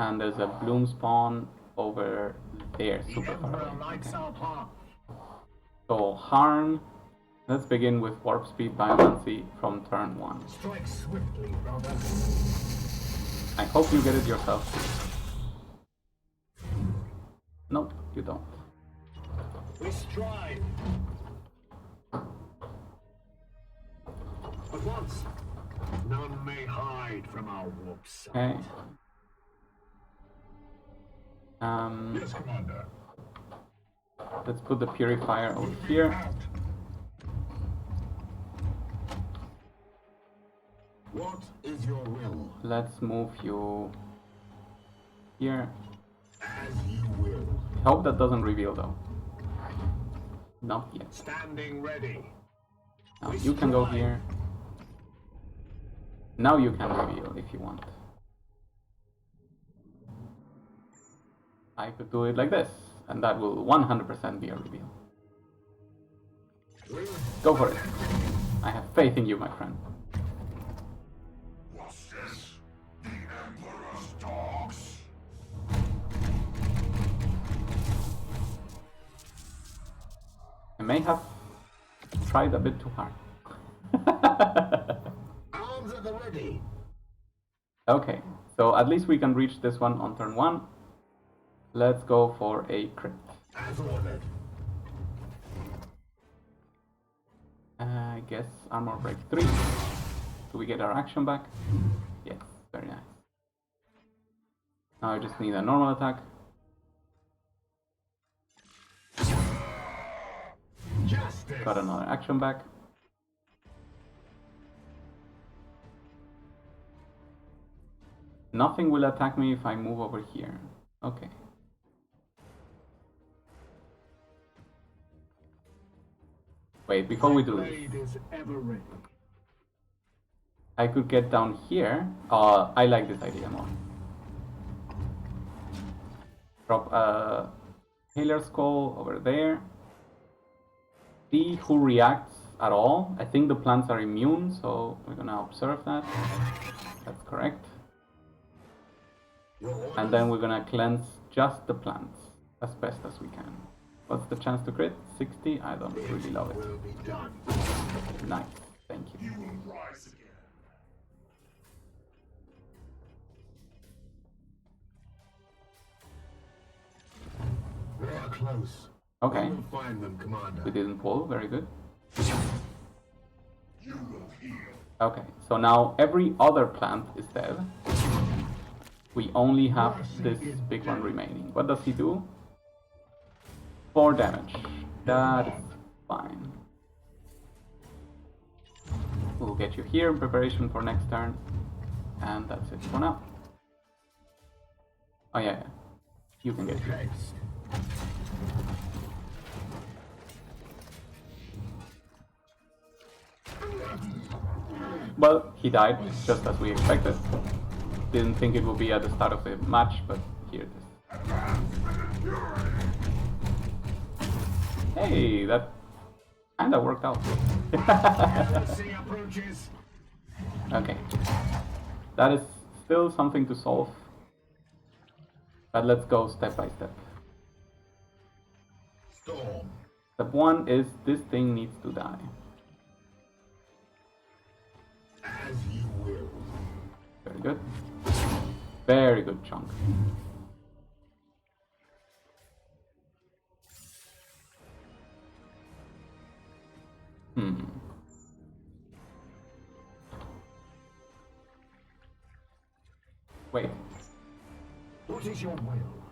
and there's a Bloomspawn over there, super far away. Okay. So harm. Let's begin with warp speed biomancy from turn 1. Strike swiftly, brother. I hope you get it yourself. Nope, you don't. We strive. At once. None may hide from our warp sight. Okay. Yes, Commander. Let's put the purifier over here. Out. What is your will? Let's move you here. As you will. I hope that doesn't reveal though. Not yet. Standing ready. Now you can go here. Now you can reveal if you want. I could do it like this, and that will 100% be a reveal. Go for it. I have faith in you, my friend. What's this? The Emperor's dogs? I may have tried a bit too hard. Arms at the ready. Okay, so at least we can reach this one on turn 1. Let's go for a crit. As ordered. I guess armor break 3. Do we get our action back? Yes, very nice. Now I just need a normal attack. Justice. Got another action back. Nothing will attack me if I move over here. Okay. Wait, before we do this, Blade is ever ready. I could get down here. I like this idea more. Drop a Healer Skull over there. See who reacts at all. I think the plants are immune, so we're gonna observe that. That's correct. And then we're gonna cleanse just the plants as best as we can. What's the chance to crit? 60? I don't really love it. Will be done. Nice, thank you. You will rise again. We are close. Okay, We will find them, Commander. we didn't pull, very good. You will heal. Okay, so now every other plant is dead. We only have this big one remaining. What does he do? 4 damage. That is fine. We'll get you here in preparation for next turn. And that's it for now. Oh yeah. You can get here. Well, he died, just as we expected. Didn't think it would be at the start of the match, but here it is. Hey, that kinda worked out. Okay. That is still something to solve. But let's go step by step. Storm. Step 1 is this thing needs to die. As you will. Very good. Very good chunk. Wait. What is your will?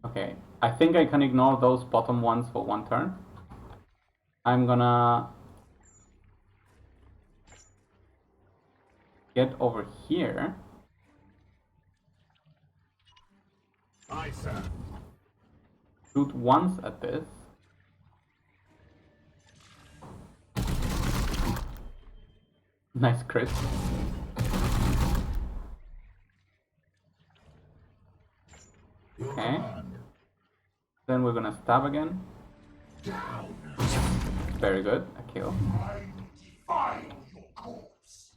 Okay, I think I can ignore those bottom ones for 1 turn. I'm gonna get over here. Aye, sir. Shoot once at this. Nice crit. Okay. Then we're gonna stab again. Down. Very good. A kill. Find your corpse.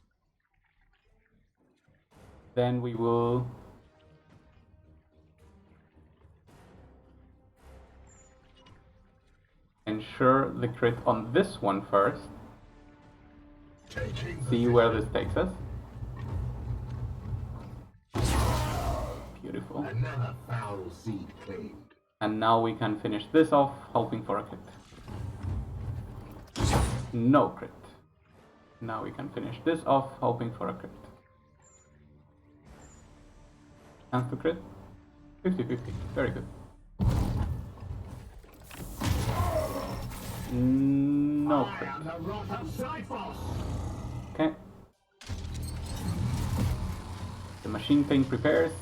Then we will ensure the crit on this one first. See where this takes us. Beautiful. Another foul seed claimed. And now we can finish this off, hoping for a crit. No crit. Now we can finish this off, hoping for a crit. Chance to crit? 50-50. Very good. No crit. Okay. The machine thing prepares,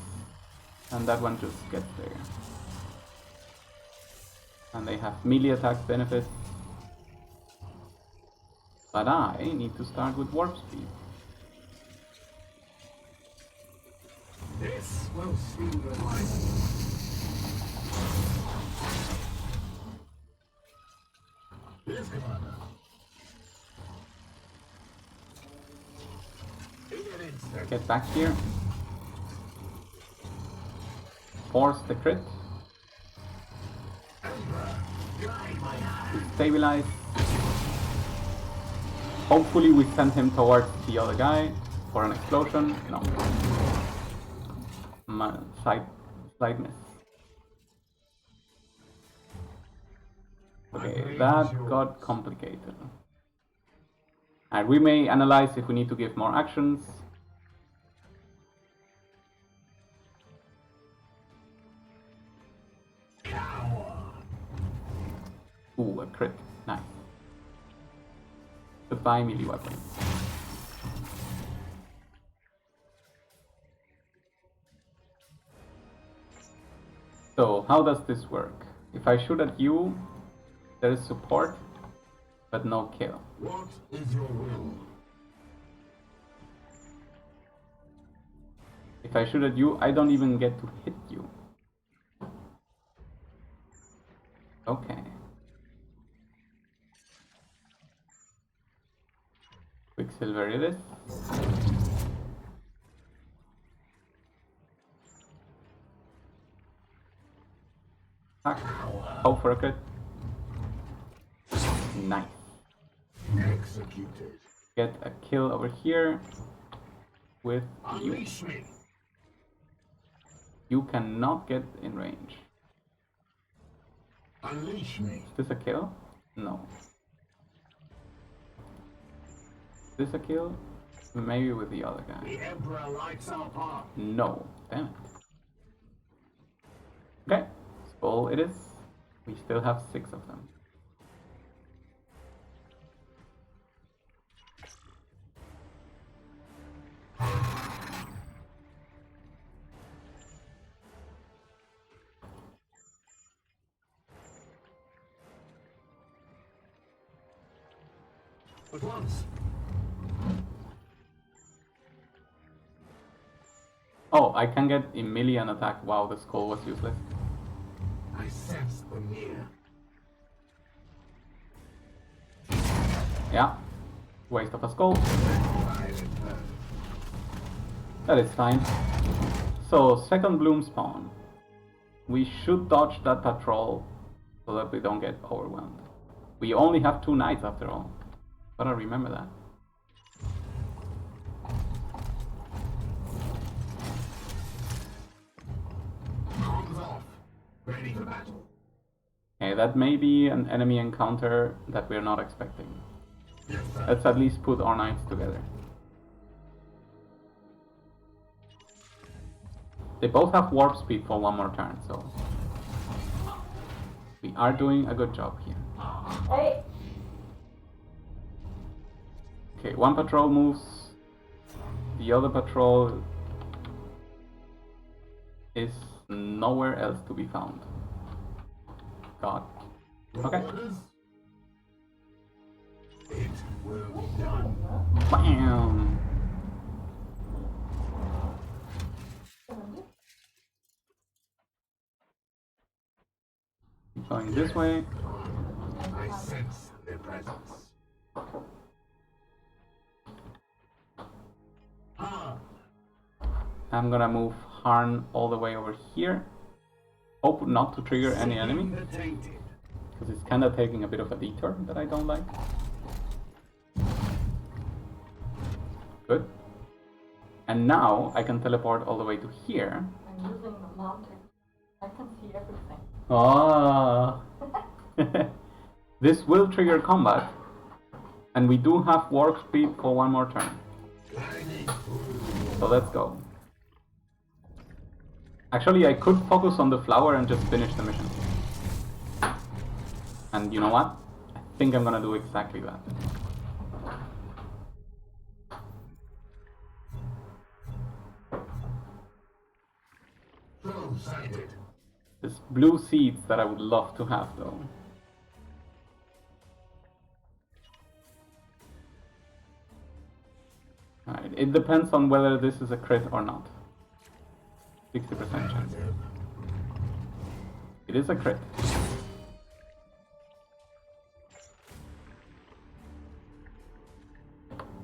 and that one just gets there. And they have melee attack benefits. But I need to start with warp speed. This will see the light. Yes, Commander. Get back here. Force the crit. Stabilize. Hopefully we send him towards the other guy for an explosion. No. Slight miss. Okay, that got complicated. And we may analyze if we need to give more actions. Ooh, a crit. Nice. Goodbye, melee weapon. So, how does this work? If I shoot at you, there is support, but no kill. What is your will? If I shoot at you, I don't even get to hit you. Okay. Quicksilver it is. Attack. Hope for a crit. Nice. Executed. Get a kill over here with you. Unleash me. You cannot get in range. Unleash me. Is this a kill? No. Is this a kill? Maybe with the other guy. The Emperor lights our path. No, damn it. Okay, skull it is. We still have 6 of them. At once. Oh, I can get a melee and attack. Wow, the skull was useless. I sense them near. Yeah, waste of a skull. That is fine. So, second Bloomspawn. We should dodge that patrol so that we don't get overwhelmed. We only have 2 knights after all. Gotta remember that. Arms off. Ready for battle. Okay, that may be an enemy encounter that we're not expecting. Yes, sir. Let's at least put our knights together. They both have warp speed for 1 more turn, so we are doing a good job here. Hey! Okay, 1 patrol moves. The other patrol is nowhere else to be found. God. Okay. Orders? It will be done. Bam! Going this way. I sense their presence. Ah, I'm gonna move Harn all the way over here. Hope not to trigger any enemy, the tainted. because it's kinda taking a bit of a detour that I don't like. Good. And now I can teleport all the way to here. I'm using the mountain. I can see everything. Ah. This will trigger combat. And we do have warp speed for 1 more turn. So let's go. Actually, I could focus on the flower and just finish the mission. And you know what? I think I'm gonna do exactly that. Close-sighted. There's blue seeds that I would love to have though. Alright, it depends on whether this is a crit or not. 60% chance. It is a crit.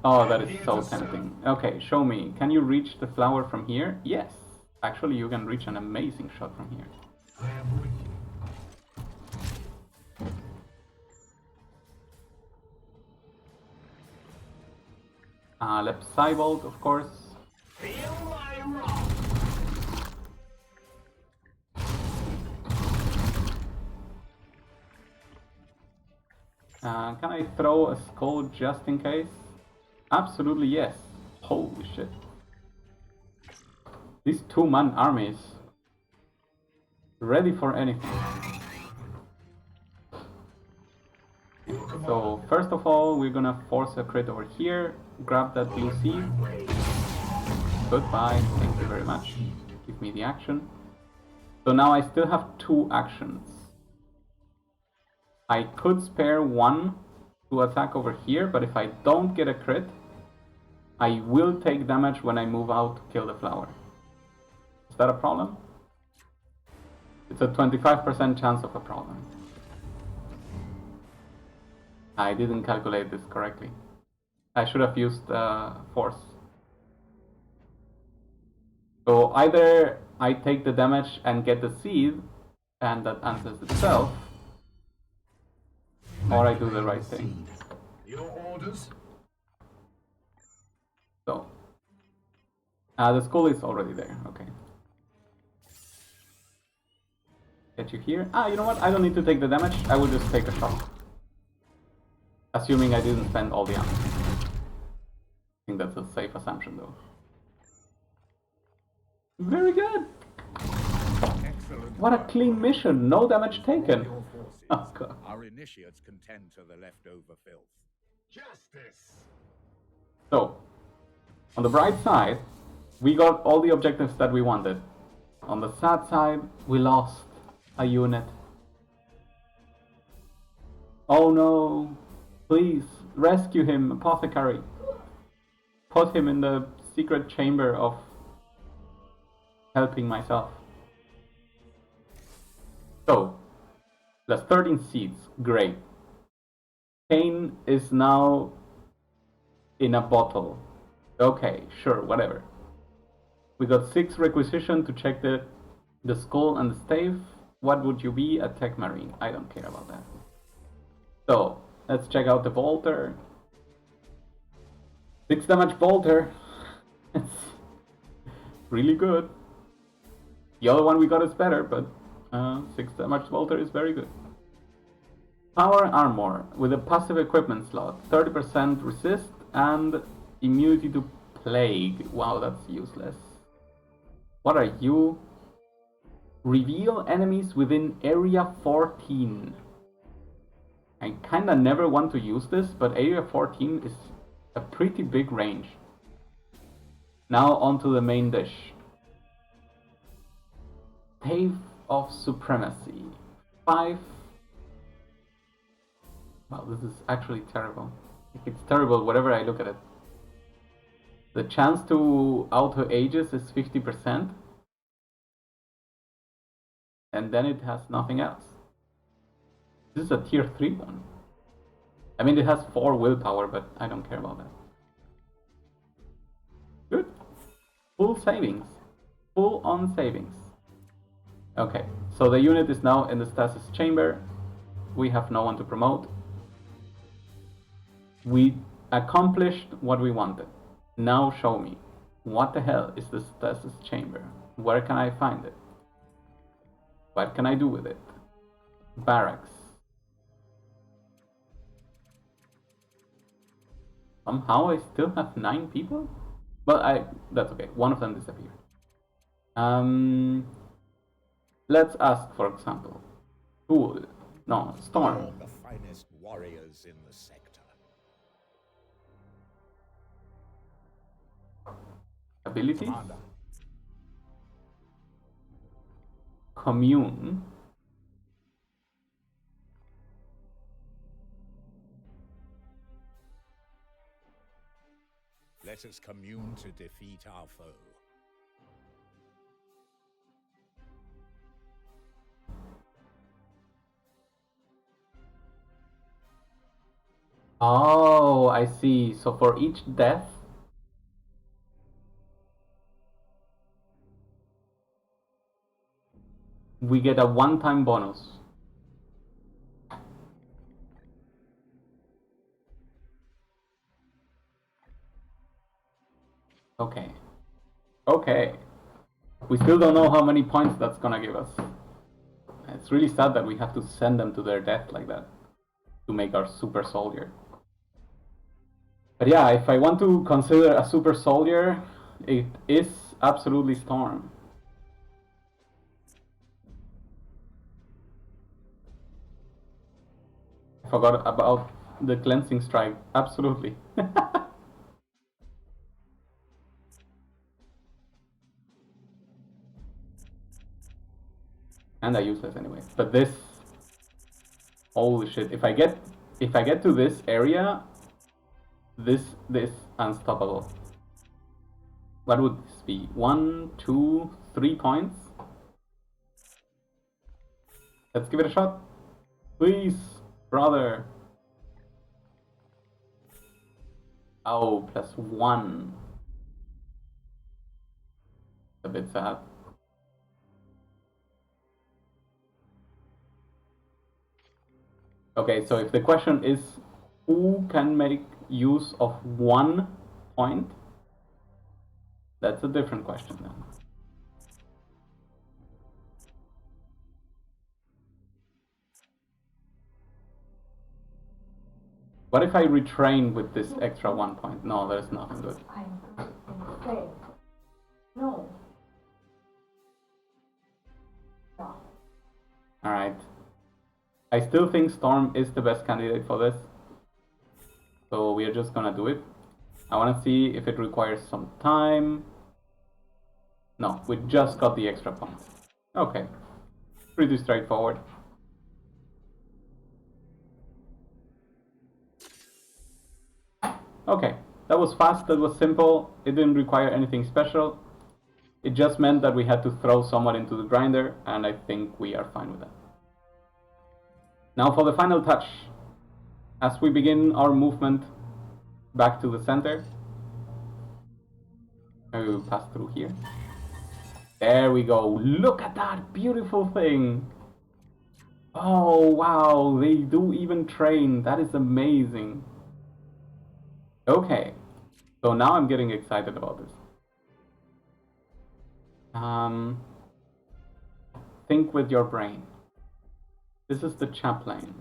Oh, that is so tempting. Okay, show me. Can you reach the flower from here? Yes. Actually, you can reach an amazing shot from here. I am with you. Lepsibolt, of course. Feel my wrath. Can I throw a skull just in case? Absolutely yes. Holy shit. These 2-man armies. Ready for anything. So first of all, we're gonna force a crit over here. Grab that blue seed. Goodbye. Thank you very much. Give me the action. So now I still have 2 actions. I could spare 1 to attack over here, but if I don't get a crit, I will take damage when I move out to kill the flower. Is that a problem? It's a 25% chance of a problem. I didn't calculate this correctly. I should have used force. So either I take the damage and get the seed, and that answers itself, or I do the right thing. Your orders? So, the skull is already there, okay. Get you here. You know what? I don't need to take the damage, I will just take a shot. Assuming I didn't spend all the ammo. I think that's a safe assumption, though. Very good! Excellent. What a work, clean Rogue. mission, no damage From taken. your forces, Oh, God. our initiates can tend to the leftover filth. Justice. So, on the bright side, we got all the objectives that we wanted. On the sad side, we lost a unit. Oh no! Please, rescue him, Apothecary. Put him in the secret chamber of helping myself. So, plus 13 seeds, great. Kane is now in a bottle. Okay, sure, whatever. We got 6 requisition to check the skull and the stave. What would you be? A tech marine. I don't care about that. So, let's check out the bolter. 6 damage bolter. It's really good. The other one we got is better, but 6 damage bolter is very good. Power armor with a passive equipment slot. 30% resist and immunity to plague. Wow, that's useless. What are you? Reveal enemies within area 14. I kinda never want to use this, but area 14 is a pretty big range. Now onto the main dish. Stave of Supremacy. 5. Wow, this is actually terrible. It's terrible whenever I look at it. The chance to auto ages is 50%. And then it has nothing else. This is a tier 3 one. I mean, it has 4 willpower, but I don't care about that. Good. Full savings. Full on savings. Okay, so the unit is now in the stasis chamber. We have no one to promote. We accomplished what we wanted. Now show me. What the hell is the stasis chamber? Where can I find it? What can I do with it? Barracks. Somehow I still have 9 people? But that's okay. One of them disappeared. Let's ask, for example. Tool. No, Storm. All the finest warriors in the sector. Abilities. Commander. Commune. Let us commune to defeat our foe. Oh, I see. So for each death, we get a one-time bonus. Okay. Okay. We still don't know how many points that's gonna give us. It's really sad that we have to send them to their death like that to make our super soldier. But yeah, if I want to consider a super soldier, it is absolutely Storm. I forgot about the cleansing strike. Absolutely. And I useless anyway. But this, holy shit! If I get to this area, this unstoppable. What would this be? 1, 2, 3 points. Let's give it a shot, please, brother. Oh, +1. A bit sad. Okay, so if the question is who can make use of 1 point, that's a different question then. What if I retrain with this extra 1 point? No, there's nothing good. I'm insane. No. No. Alright. I still think Storm is the best candidate for this. So we are just gonna do it. I wanna see if it requires some time. No, we just got the extra point. Okay. Pretty straightforward. Okay, that was fast, that was simple. It didn't require anything special. It just meant that we had to throw someone into the grinder, and I think we are fine with that. Now for the final touch. As we begin our movement back to the center, we will pass through here. There we go. Look at that beautiful thing. Oh, wow. They do even train. That is amazing. Okay. So now I'm getting excited about this. Think with your brain. This is the chaplain.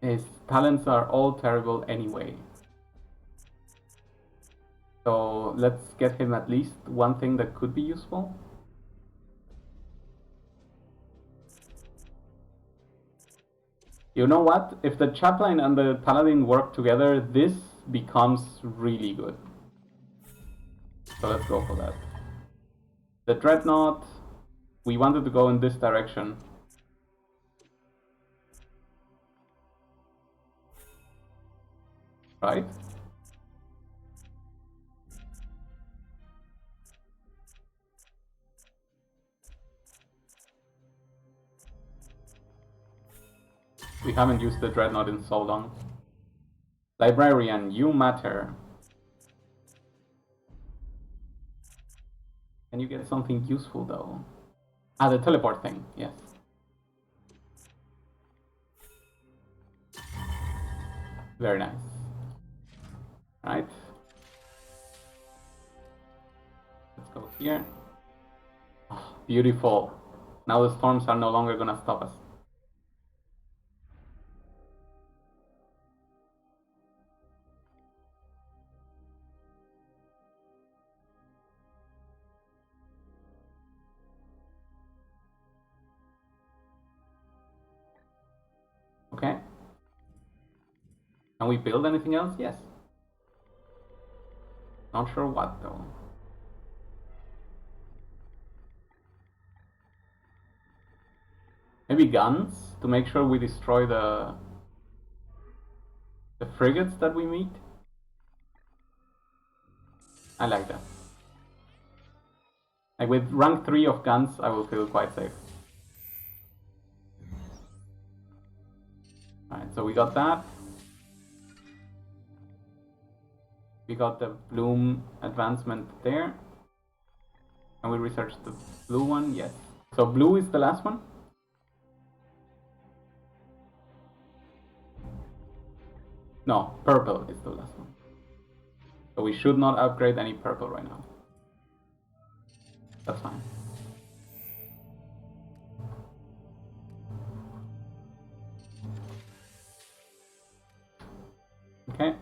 His talents are all terrible anyway. So let's get him at least one thing that could be useful. You know what? If the chaplain and the paladin work together, this becomes really good. So let's go for that. The dreadnought, we wanted to go in this direction. Right? We haven't used the dreadnought in so long. Librarian, you matter. Can you get something useful though? Ah, the teleport thing, yes. Very nice. Right. Let's go here. Oh, beautiful. Now the storms are no longer gonna stop us. Okay. Can we build anything else? Yes. Not sure what though. Maybe guns to make sure we destroy the frigates that we meet. I like that. Like with rank 3 of guns, I will feel quite safe. Alright, so we got that. We got the Bloom advancement there. Can we research the blue one? Yes. So blue is the last one? No, purple is the last one. So we should not upgrade any purple right now. That's fine. Okay.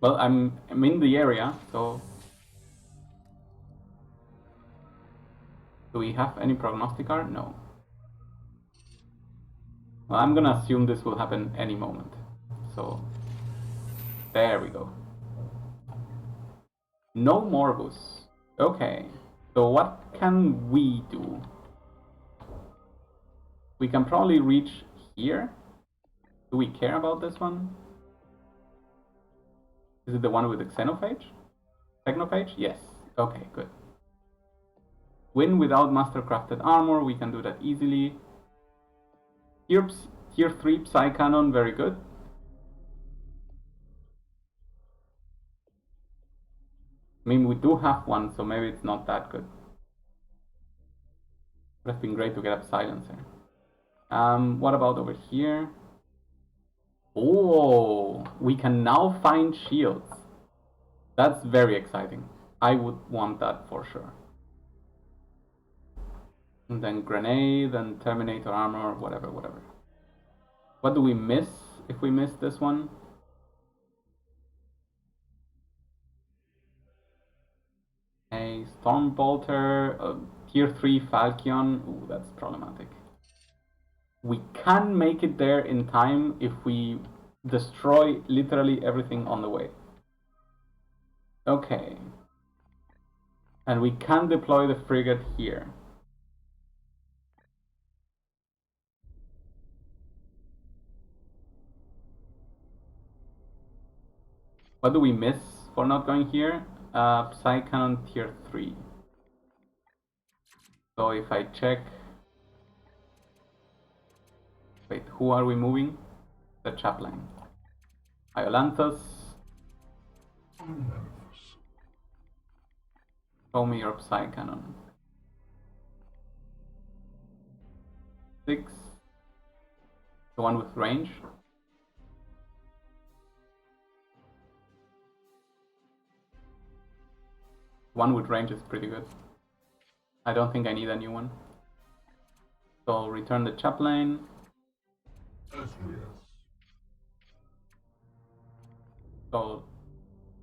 Well, I'm in the area, so... Do we have any prognosticar? No. Well, I'm gonna assume this will happen any moment. So... There we go. No Morbus. Okay. So what can we do? We can probably reach here. Do we care about this one? Is it the one with the xenophage? Technophage? Yes. Okay, good. Win without mastercrafted armor. We can do that easily. Tier 3 Psy Cannon, very good. I mean, we do have one, so maybe it's not that good. Would have been great to get a silencer. What about over here? Oh, we can now find shields. That's very exciting. I would want that for sure. And then grenade and Terminator armor, whatever. What do we miss if we miss this one? A Stormbolter, a tier 3 Falchion. Ooh, that's problematic. We can make it there in time if we destroy literally everything on the way. Okay. And we can deploy the frigate here. What do we miss for not going here? Psy Cannon tier 3. So if I check... Wait, who are we moving? The Chaplain. Iolanthus. Show me your Psy Cannon. 6. The one with range. One with range is pretty good. I don't think I need a new one. So return the Chaplain. So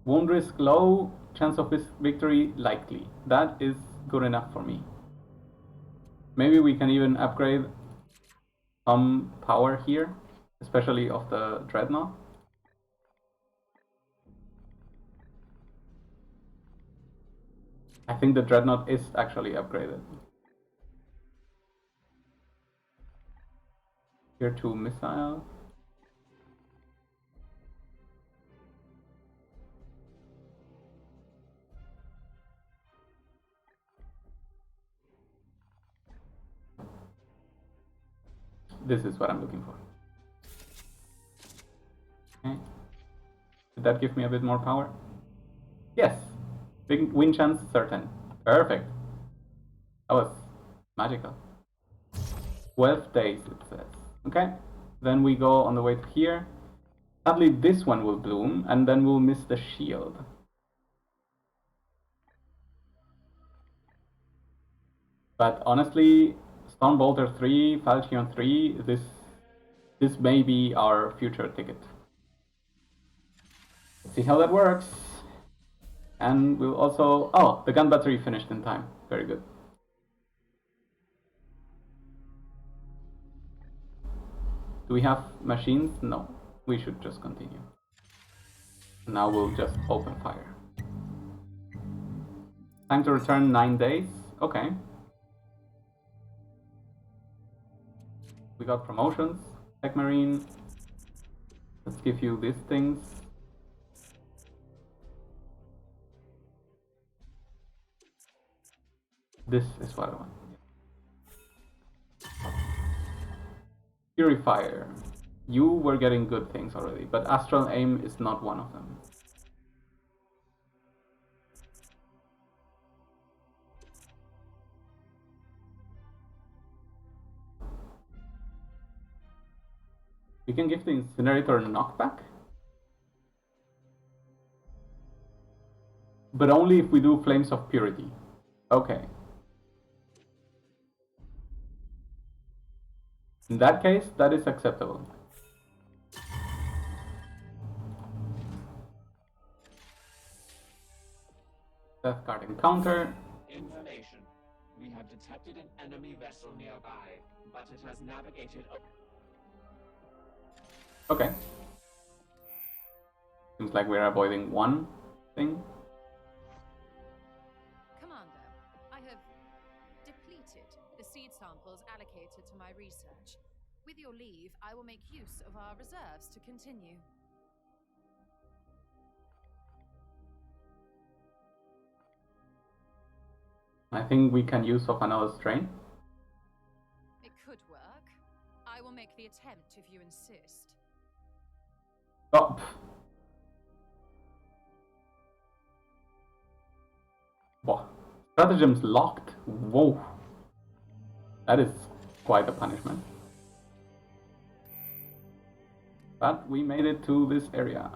wound risk low, chance of victory likely. That is good enough for me. Maybe we can even upgrade some power here, especially of the Dreadnought. I think the Dreadnought is actually upgraded. Tier 2 missile. This is what I'm looking for. Okay. Did that give me a bit more power? Yes. Big win chance certain. Perfect. That was magical. 12 days it says. Okay. Then we go on the way to here. Sadly this one will bloom and then we'll miss the shield. But honestly, Stormbolter 3, Falchion 3, this may be our future ticket. Let's see how that works. And we'll also... Oh, the gun battery finished in time. Very good. Do we have machines? No. We should just continue. Now we'll just open fire. Time to return 9 days. Okay. We got promotions. Tech Marine. Let's give you these things. This is what I want. Purifier. You were getting good things already, but Astral Aim is not one of them. We can give the Incinerator knockback. But only if we do Flames of Purity. Okay. In that case, that is acceptable. Death Guard encounter. Information. We have detected an enemy vessel nearby, but it has navigated... Okay. Seems like we're avoiding one thing. Commander, I have depleted the seed samples allocated to my research. With your leave, I will make use of our reserves to continue. I think we can use of another strain. It could work. I will make the attempt if you insist. Oh. Whoa. Stratagem's locked. Whoa. That is quite a punishment. But we made it to this area.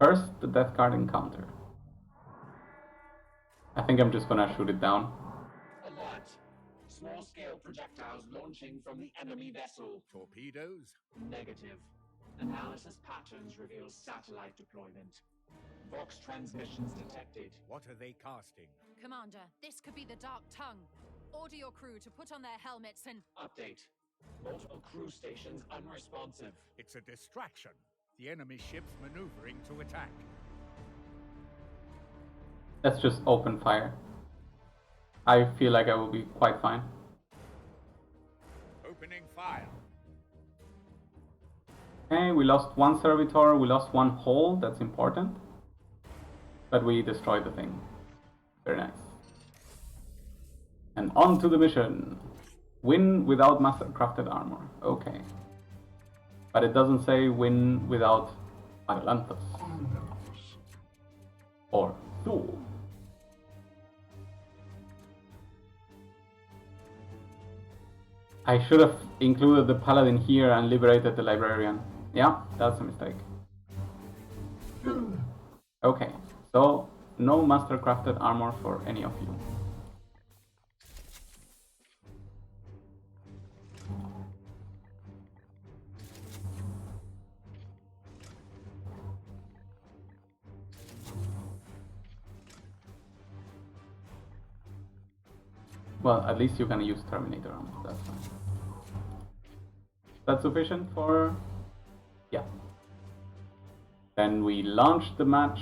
First, the Death Guard encounter. I think I'm just gonna shoot it down. Alert! small-scale projectiles launching from the enemy vessel. Torpedoes? Negative. Analysis patterns reveal satellite deployment. Vox transmissions detected. What are they casting? Commander, this could be the Dark Tongue. Order your crew to put on their helmets and... Update. Multiple crew stations unresponsive. It's a distraction. The enemy ship's maneuvering to attack. Let's just open fire. I feel like I will be quite fine. Opening fire. Okay, we lost one servitor, we lost one hull, that's important. But we destroyed the thing. Very nice. And on to the mission. Win without master-crafted armor. Okay. But it doesn't say win without Atlantis. Or Thule. I should have included the paladin here and liberated the librarian. Yeah, that's a mistake. Okay, so no master-crafted armor for any of you. Well, at least you can use Terminator armor, that's fine. That's sufficient for... yeah. Then we launch the match.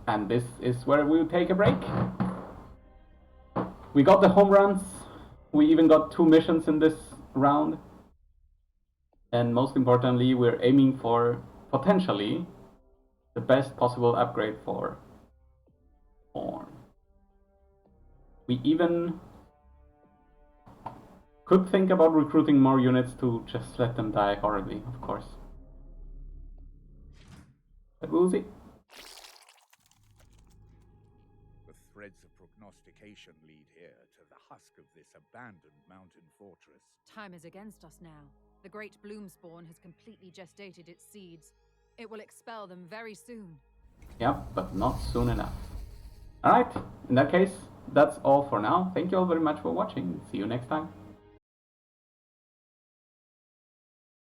And this is where we'll take a break. We got the home runs. We even got 2 missions in this round. And most importantly, we're aiming for, potentially, the best possible upgrade for Born. We even could think about recruiting more units to just let them die horribly, of course. But we'll see. The threads of prognostication lead here to the husk of this abandoned mountain fortress. Time is against us now. The great Bloomspawn has completely gestated its seeds. It will expel them very soon. Yep, but not soon enough. Alright, in that case, that's all for now. Thank you all very much for watching. See you next time.